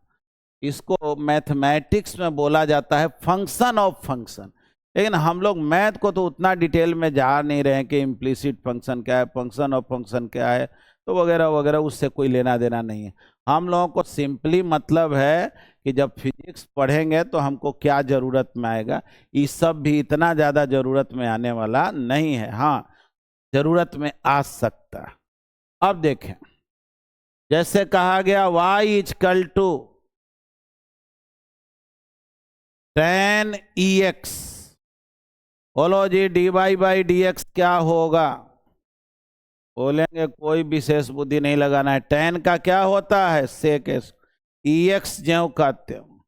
इसको मैथमेटिक्स में बोला जाता है फंक्शन ऑफ फंक्शन। लेकिन हम लोग मैथ को तो उतना डिटेल में जा नहीं रहे हैं कि इम्प्लिसिट फंक्शन क्या है, फंक्शन ऑफ फंक्शन क्या है, तो वगैरह वगैरह, उससे कोई लेना देना नहीं है। हम लोगों को सिंपली मतलब है कि जब फिजिक्स पढ़ेंगे तो हमको क्या ज़रूरत में आएगा, ये सब भी इतना ज़्यादा ज़रूरत में आने वाला नहीं है। हाँ ज़रूरत में आ सकता। अब देखें जैसे कहा गया y इक्वल टू 10 ex, बोलो जी d y by d x क्या होगा। बोलेंगे कोई विशेष बुद्धि नहीं लगाना है, 10 का क्या होता है सेक एक्स ज्यों कहते हो,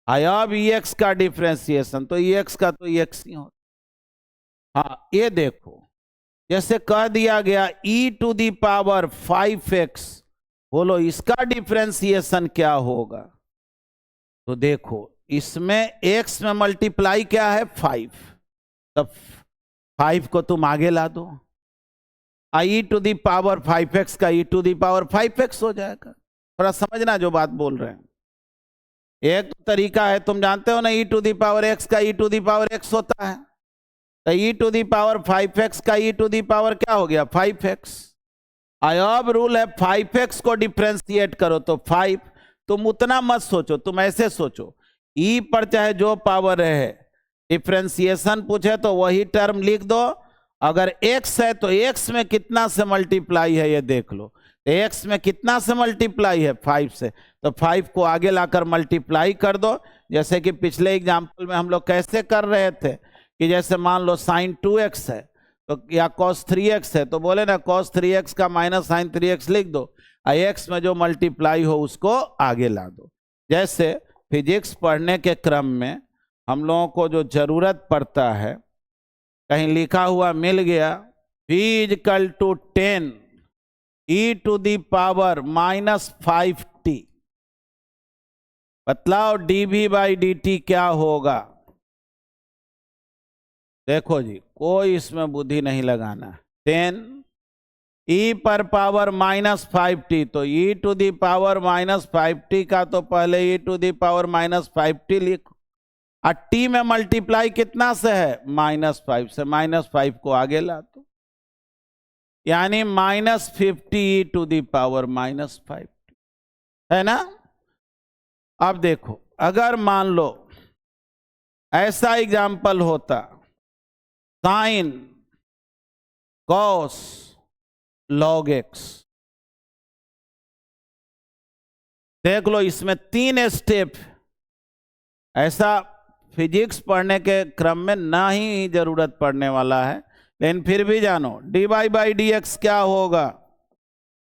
अब एक्स का डिफरेंशिएशन तो एक्स का तो एक्स ही होता। हाँ ये देखो जैसे कह दिया गया e to the power 5x, बोलो इसका डिफरेंशिएशन क्या होगा। तो देखो इसमें x में मल्टीप्लाई क्या है 5, तब 5 को तुम आगे ला दो, e to the power 5x का e to the power 5x हो जाएगा। थोड़ा समझना जो बात बोल रहे हैं। एक तो तरीका है तुम जानते हो ना, e to the power x का e to the power x होता है, तो e to the power 5x का e टू दी पावर क्या हो गया 5x। अब रूल है 5x को डिफरेंशिएट करो तो 5। तुम उतना मत सोचो, तुम ऐसे सोचो e पर चाहे जो पावर रहे, डिफ्रेंसिएशन पूछे तो वही टर्म लिख दो। अगर x है तो x में कितना से मल्टीप्लाई है ये देख लो। x में कितना से मल्टीप्लाई है 5 से, तो 5 को आगे लाकर मल्टीप्लाई कर दो। जैसे कि पिछले एग्जाम्पल में हम लोग कैसे कर रहे थे कि जैसे मान लो साइन 2x है तो या cos 3x है तो बोले ना cos 3x का माइनस साइन 3x लिख दो, x में जो मल्टीप्लाई हो उसको आगे ला दो। जैसे फिजिक्स पढ़ने के क्रम में हम लोगों को जो जरूरत पड़ता है, कहीं लिखा हुआ मिल गया v equal to 10 e to the power minus 5t, बतलाओ dv बाई dt क्या होगा। देखो जी, कोई इसमें बुद्धि नहीं लगाना। 10 e पर पावर माइनस 5t, तो e to the power minus 5t का तो पहले e to the power minus 5t लिखो, और t में मल्टीप्लाई कितना से है -5 से, -5 को आगे ला दो, यानी -50 e to the power -5t, है ना। अब देखो, अगर मान लो ऐसा एग्जाम्पल होता साइन कॉस लॉग x, देख लो इसमें 3 स्टेप। ऐसा फिजिक्स पढ़ने के क्रम में ना ही जरूरत पड़ने वाला है, लेकिन फिर भी जानो dy बाई dx क्या होगा।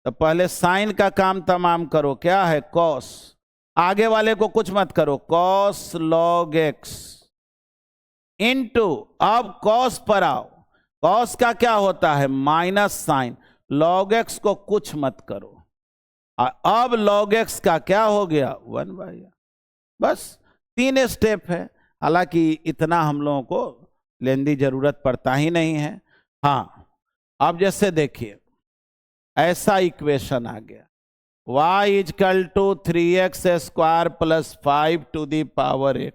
तो पहले साइन का काम तमाम करो, क्या है कॉस, आगे वाले को कुछ मत करो, कॉस लॉग x इनटू, अब कॉस पर आओ, कॉस का क्या होता है माइनस साइन, लॉग x को कुछ मत करो, अब लॉग x का क्या हो गया 1/r। बस 3 स्टेप है, हालांकि इतना हम लोगों को लेंदी जरूरत पड़ता ही नहीं है। हाँ, अब जैसे देखिए ऐसा इक्वेशन आ गया y equal to 3x square plus 5 to the power 8।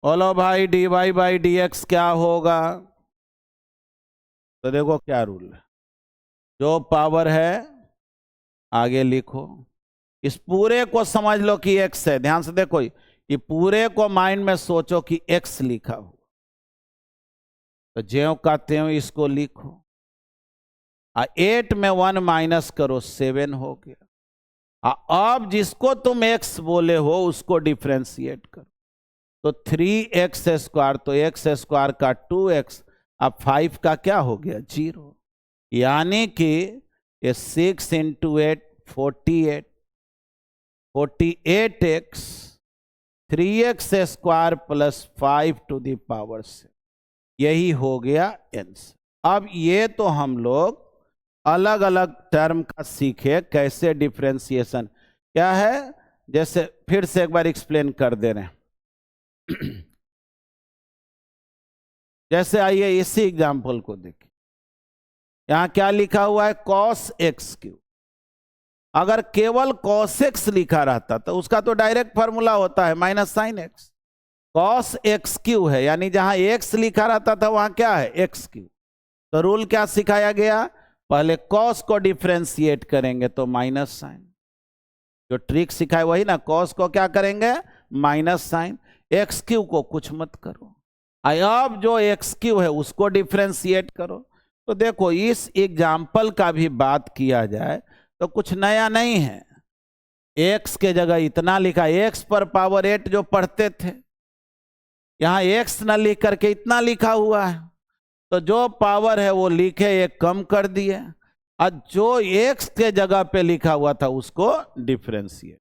बोलो भाई dy बाई dx क्या होगा। तो देखो क्या रूल है, जो पावर है आगे लिखो, इस पूरे को समझ लो कि x है। ध्यान से देखो, ये पूरे को माइंड में सोचो कि x लिखा हो, तो ज्यों का त्यों इसको लिखो, 8 में 1 माइनस करो 7 हो गया। अब जिसको तुम x बोले हो उसको डिफ्रेंशिएट करो, तो 3x स्क्वायर, तो x स्क्वायर का 2x, अब 5 का क्या हो गया 0, यानी कि ये 6 into 8 48, 48x 3x square plus 5 to the power 6, यही हो गया आंसर। अब ये तो हम लोग अलग अलग टर्म का सीखे, कैसे डिफरेंशिएशन क्या है, जैसे फिर से एक बार एक्सप्लेन कर दे रहे हैं। जैसे आइए इसी एग्जाम्पल को देखिए, यहां क्या लिखा हुआ है cos x क्यूब। अगर केवल cos x लिखा रहता तो उसका तो डायरेक्ट फॉर्मूला होता है minus sine x, cos x cube है, यानी जहां x लिखा रहता था वहां क्या है x क्यूब। तो रूल क्या सिखाया गया, पहले cos को डिफ्रेंशिएट करेंगे तो माइनस साइन, जो ट्रिक सिखाए वही ना, cos को क्या करेंगे माइनस साइन, एक्स क्यू को कुछ मत करो, अब जो एक्स क्यू है उसको डिफ्रेंशिएट करो। तो देखो इस एग्जाम्पल का भी बात किया जाए तो कुछ नया नहीं है, एक्स के जगह इतना लिखा, एक्स पर पावर 8 जो पढ़ते थे, यहां एक्स न लिख करके इतना लिखा हुआ है, तो जो पावर है वो लिखे एक कम कर दिए, और जो एक्स के जगह पे लिखा हुआ था उसको डिफ्रेंशिएट।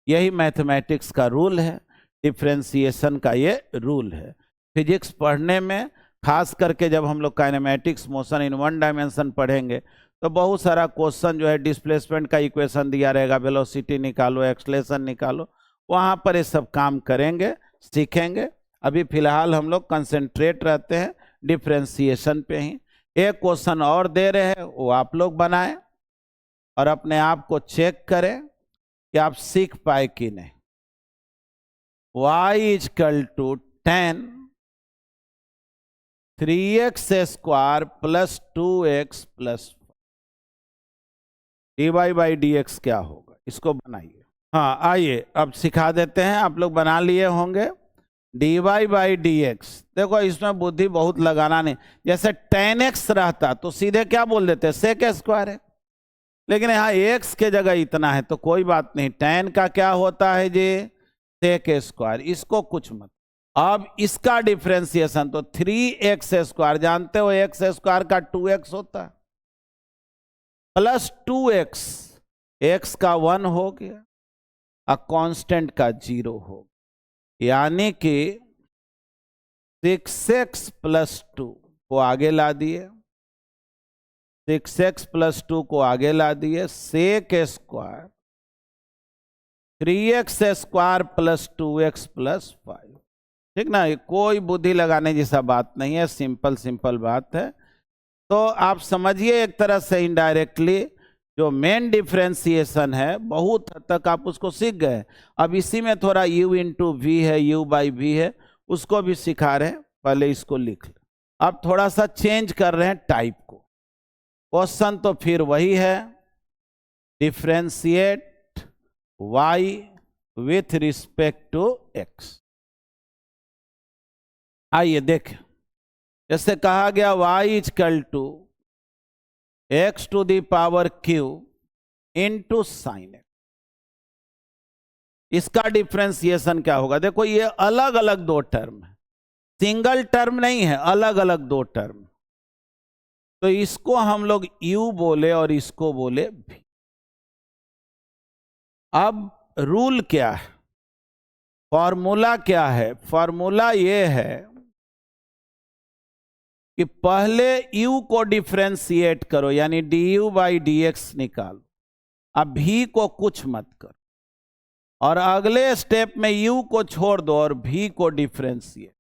यही मैथमेटिक्स का रूल है, डिफ्रेंशिएशन का ये रूल है। फिजिक्स पढ़ने में खास करके जब हम लोग kinematics motion in one dimension पढ़ेंगे तो बहुत सारा क्वेश्चन जो है डिस्प्लेसमेंट का इक्वेशन दिया रहेगा, वेलोसिटी निकालो, एक्सलेशन निकालो, वहां पर ये सब काम करेंगे, सीखेंगे। अभी फिलहाल हम लोग कंसंट्रेट रहते हैं डिफ्रेंशिएशन पे ही। एक क्वेश्चन और दे रहे हैं, वो आप लोग बनाएं और अपने आप को चेक करें कि आप सीख पाए कि नहीं। y equal to 10 3x square plus 2x plus dy by dx क्या होगा, इसको बनाइए। हाँ आइए अब सिखा देते हैं, आप लोग बना लिए होंगे। D y by d x. देखो इसमें बुद्धि बहुत लगाना नहीं, जैसे tan x रहता तो सीधे क्या बोल देते सेक स्क्वायर है, लेकिन यहाँ x के जगह इतना है तो कोई बात नहीं, tan का क्या होता है जी सेक स्क्वायर, इसको कुछ मत। अब इसका डिफरेंशिएशन तो 3x स्क्वायर, जानते हो x स्क्वायर का 2x होता है, प्लस 2x, x का 1 हो गया और कांस्टेंट का 0 हो गया, यानी कि 6x प्लस 2 को आगे ला दिए, 6x प्लस 2 को आगे ला दिए, sec square 3x square plus 2x plus 5। ठीक ना, ये कोई बुद्धि लगाने जैसा बात नहीं है, सिंपल सिंपल बात है। तो आप समझिए एक तरह से इनडायरेक्टली जो मेन डिफरेंशिएशन है बहुत हद तक आप उसको सीख गए। अब इसी में थोड़ा u इंटू वी है, u बाई वी है, उसको भी सिखा रहे हैं, पहले इसको लिख लें। अब थोड़ा सा चेंज कर रहे हैं टाइप को। क्वेश्चन तो फिर वही है, differentiate y with respect to x। आइए देखें, जैसे कहा गया y equal to x to the power q into sine x. इसका डिफरेंशिएशन क्या होगा? देखो ये अलग अलग दो टर्म है, सिंगल टर्म नहीं है, अलग अलग दो टर्म। तो इसको हम लोग u बोले और इसको बोले v। अब रूल क्या है, फॉर्मूला क्या है? फॉर्मूला ये है कि पहले u को डिफरेंशिएट करो, यानी du बाई डी एक्स निकालो, अब v को कुछ मत करो, और अगले स्टेप में u को छोड़ दो और v को डिफरेंशिएट।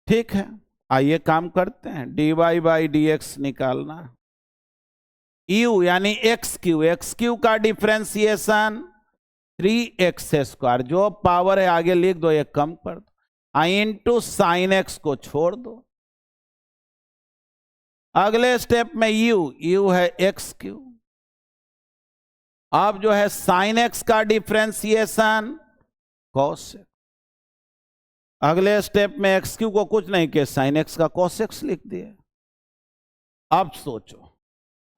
ठीक है, आइए काम करते हैं। dy बाई डी एक्स निकालना, u यानी एक्स क्यू का डिफरेंशिएशन 3x स्क्वायर, जो पावर है आगे लिख दो, ये कम कर दो, इंटू साइन एक्स को छोड़ दो। अगले स्टेप में u है एक्स क्यू, अब जो है साइन एक्स का डिफरेंशिएशन कॉस एक्स। अगले स्टेप में एक्स क्यू को कुछ नहीं किया, साइन एक्स का कॉस एक्स लिख दिए। अब सोचो,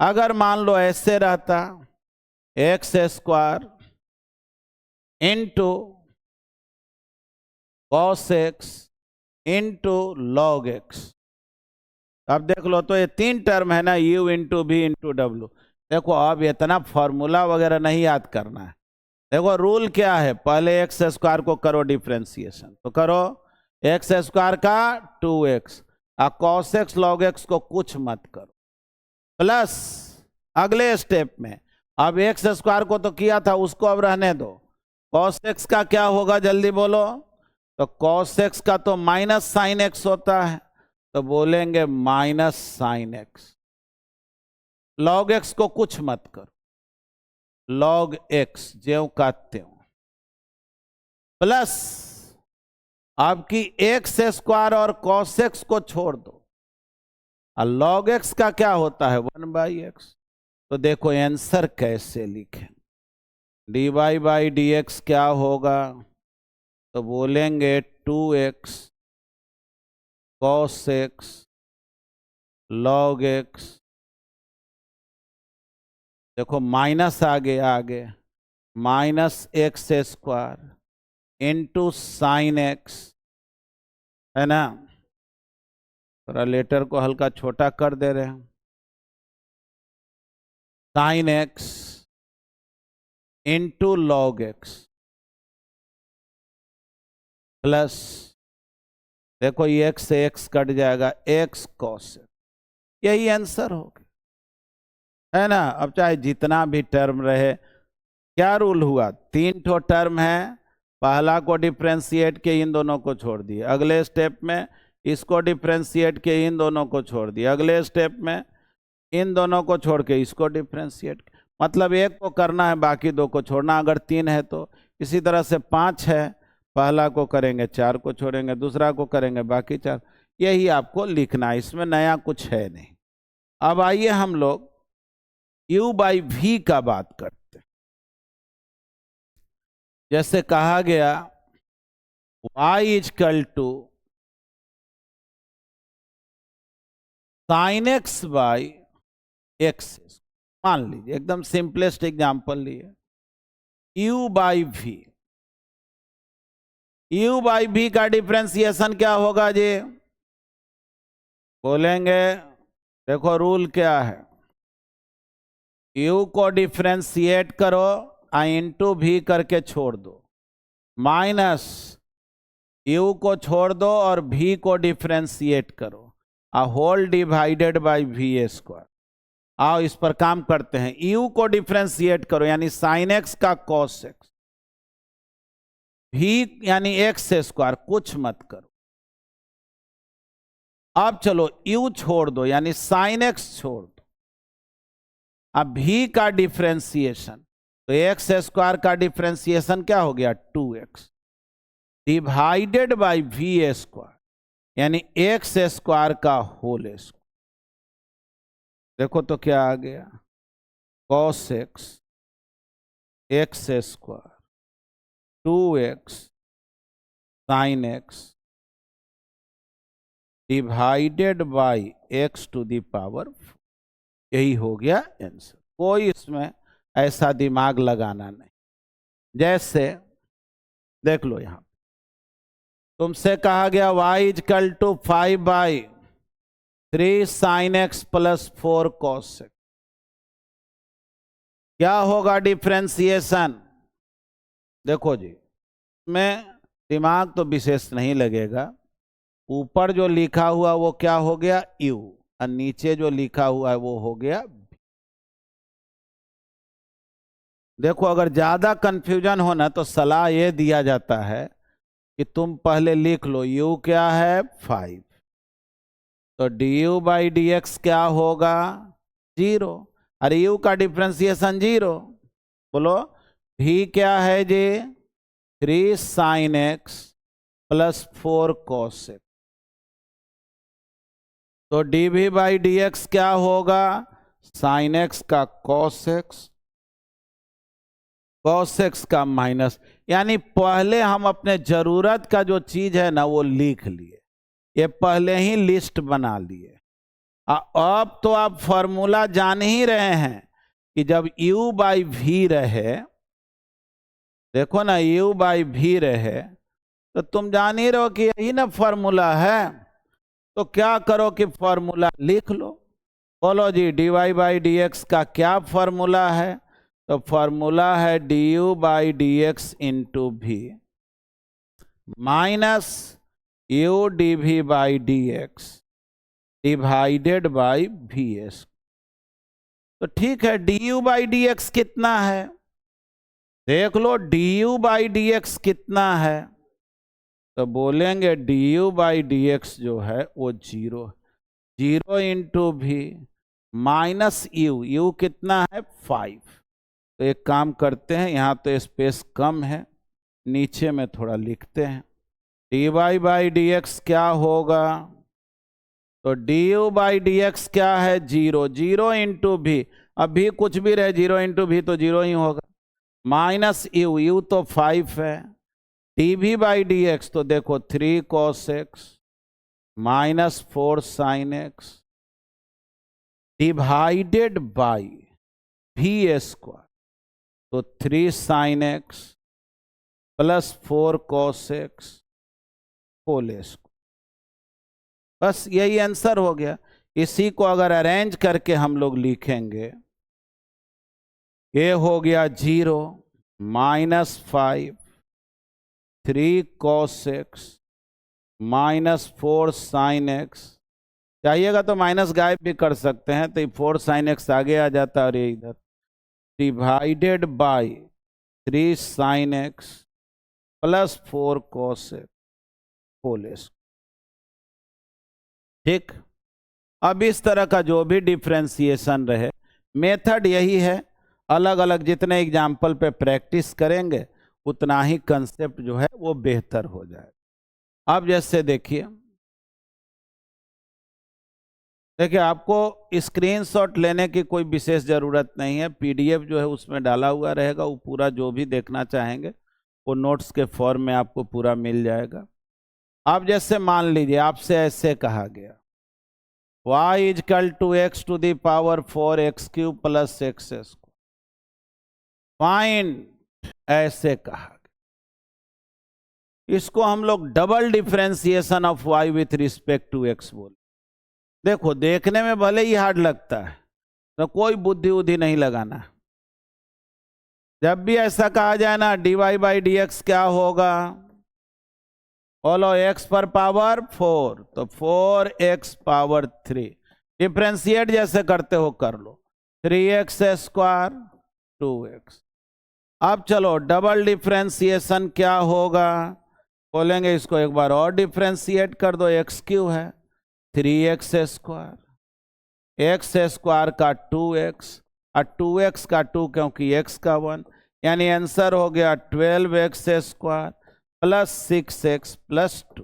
अगर मान लो ऐसे रहता x square into cos x into log x. अब देख लो तो ये तीन टर्म है ना, u इंटू वी इंटू डब्ल्यू। देखो अब इतना फॉर्मूला वगैरह नहीं याद करना है। देखो रूल क्या है, पहले एक्स स्क्वायर को करो डिफरेंशिएशन, तो करो एक्स स्क्वायर का 2x और कॉस एक्स लॉग एक्स को कुछ मत करो, प्लस अगले स्टेप में अब एक्स स्क्वायर को तो किया था उसको अब रहने दो, कॉस एक्स का क्या होगा जल्दी बोलो? तो कॉस एक्स का तो माइनस साइन एक्स होता है, तो बोलेंगे minus sine x. Log x को कुछ मत करो, लॉग एक्स ज्यों का त्यों, प्लस आपकी एक्स स्क्वायर और कॉस एक्स को छोड़ दो, और लॉग एक्स का क्या होता है 1/x। तो देखो आंसर कैसे लिखें, dy बाई डी एक्स क्या होगा? तो बोलेंगे 2x cos x log x, देखो माइनस आगे minus x square into sine x, है ना? थोड़ा लेटर को हल्का छोटा कर दे रहे हैं, sine x into log x, plus देखो ये x से x कट जाएगा, x cos, यही आंसर होगा, है ना? अब चाहे जितना भी टर्म रहे, क्या रूल हुआ? तीन ठो टर्म है, पहला को डिफरेंशिएट के इन दोनों को छोड़ दिए, अगले स्टेप में इसको डिफरेंशिएट के इन दोनों को छोड़ दिए, अगले स्टेप में इन दोनों को छोड़ के इसको डिफरेंशिएट, मतलब एक को करना है बाकी दो को छोड़ना, अगर तीन है तो। इसी तरह से 5 है, पहला को करेंगे 4 को छोड़ेंगे, दूसरा को करेंगे बाकी 4, यही आपको लिखना है, इसमें नया कुछ है नहीं। अब आइए हम लोग u बाई वी का बात करते हैं। जैसे कहा गया y equal to sine x by x. मान लीजिए एकदम सिंपलेस्ट एग्जांपल लिए, u by v. u by v का डिफरेंशिएशन क्या होगा जी? बोलेंगे देखो रूल क्या है, u को डिफरेंशिएट करो इंटू भी करके छोड़ दो, माइनस u को छोड़ दो और v को डिफरेंशिएट करो, whole divided by v square. आओ इस पर काम करते हैं। u को डिफरेंशिएट करो यानी साइन एक्स का कॉस एक्स, v यानी एक्स स्क्वायर, कुछ मत करो। अब चलो u छोड़ दो यानी साइन एक्स छोड़ दो, अब v का डिफरेंशिएशन, तो एक्स स्क्वायर का डिफरेंशिएशन क्या हो गया 2x divided by v square यानी एक्स स्क्वायर का होल स्क्वायर। देखो तो क्या आ गया, cos x x square 2x sine x divided by x to the power 4। यही हो गया आंसर। कोई इसमें ऐसा दिमाग लगाना नहीं। जैसे देख लो यहां तुमसे कहा गया y equal to 5/3 sine x plus 4 cos x. क्या होगा डिफरेंशिएशन? देखो जी, में दिमाग तो विशेष नहीं लगेगा। ऊपर जो लिखा हुआ वो क्या हो गया u, और नीचे जो लिखा हुआ है वो हो गया v। देखो अगर ज्यादा कंफ्यूजन हो ना तो सलाह ये दिया जाता है कि तुम पहले लिख लो u क्या है 5, तो du बाई डी एक्स क्या होगा 0, अरे u का डिफरेंशिएशन 0। बोलो v क्या है जी 3 sine x plus 4 cos x, तो dv बाई डी एक्स क्या होगा साइन एक्स का कॉस एक्स, कॉस एक्स का माइनस। यानी पहले हम अपने जरूरत का जो चीज है ना वो लिख लिए, ये पहले ही लिस्ट बना लिए। अब तो आप फॉर्मूला जान ही रहे हैं कि जब u बाई वी रहे, देखो ना u बाई वी रहे तो तुम जान ही रहो कि यही ना फॉर्मूला है। तो क्या करो कि फॉर्मूला लिख लो। बोलो जी dy बाई डी एक्स का क्या फॉर्मूला है? तो फॉर्मूला है du by d x into v minus u dv by d x divided by v s. तो ठीक है, du बाई डी एक्स कितना है? देख लो du बाई डी एक्स कितना है, तो बोलेंगे du बाई डी एक्स जो है वो 0 इंटू भी माइनस u कितना है 5। तो एक काम करते हैं, यहाँ तो स्पेस कम है, नीचे में थोड़ा लिखते हैं। dy बाई डी एक्स क्या होगा? तो du बाई डी एक्स क्या है 0 इंटू भी, अब भी कुछ भी रहे 0 इंटू भी तो 0 ही होगा, माइनस u तो 5 है, dv बाई डी एक्स तो देखो 3 cos x minus 4 sine x divided by v square, तो 3 sine x plus 4 cos x whole square. बस यही आंसर हो गया। इसी को अगर अरेंज करके हम लोग लिखेंगे, ये हो गया 0 minus 5 3 cos x minus 4 sine x, चाहिएगा तो माइनस गायब भी कर सकते हैं, तो 4 साइन एक्स आगे आ जाता है और ये इधर divided by 3 sine x plus 4 cos x whole square. ठीक, अब इस तरह का जो भी डिफरेंशिएशन रहे, मेथड यही है। अलग अलग जितने एग्जाम्पल पे प्रैक्टिस करेंगे उतना ही कंसेप्ट जो है वो बेहतर हो जाए। अब जैसे देखिए आपको स्क्रीनशॉट लेने की कोई विशेष जरूरत नहीं है, पीडीएफ जो है उसमें डाला हुआ रहेगा, वो पूरा जो भी देखना चाहेंगे वो नोट्स के फॉर्म में आपको पूरा मिल जाएगा। आप जैसे मान लीजिए आपसे ऐसे कहा गया y equal to x to the power 4x cube plus x square, find, ऐसे कहा गया। इसको हम लोग double differentiation of y with respect to x बोले। देखो देखने में भले ही हार्ड लगता है, तो कोई बुद्धि उद्धि नहीं लगाना। जब भी ऐसा कहा जाए ना dy बाई डी एक्स क्या होगा, बोलो x पर पावर 4 तो 4x पावर 3, डिफ्रेंशिएट जैसे करते हो कर लो, 3x स्क्वायर 2x। अब चलो डबल डिफ्रेंशिएशन क्या होगा, बोलेंगे इसको एक बार और डिफ्रेंशिएट कर दो, x क्यों है 3x स्क्वायर, x स्क्वायर का 2x और 2x का 2 क्योंकि x का 1, यानी आंसर हो गया 12x square plus 6x plus 2।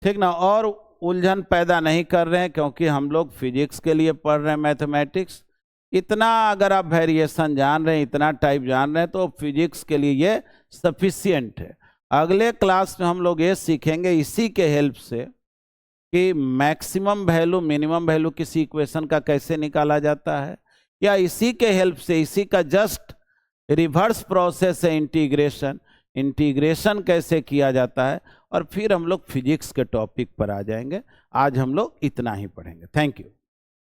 ठीक ना, और उलझन पैदा नहीं कर रहे हैं क्योंकि हम लोग फिजिक्स के लिए पढ़ रहे हैं, मैथमेटिक्स। इतना अगर आप वेरिएशन जान रहे हैं, इतना टाइप जान रहे हैं, तो फिजिक्स के लिए ये सफिशिएंट है। अगले क्लास में हम लोग ये सीखेंगे इसी के हेल्प से कि मैक्सिमम वैल्यू मिनिमम वैल्यू किसी इक्वेशन का कैसे निकाला जाता है, या इसी के हेल्प से, इसी का जस्ट रिवर्स प्रोसेस है इंटीग्रेशन, इंटीग्रेशन कैसे किया जाता है, और फिर हम लोग फिजिक्स के टॉपिक पर आ जाएंगे। आज हम लोग इतना ही पढ़ेंगे। Thank you.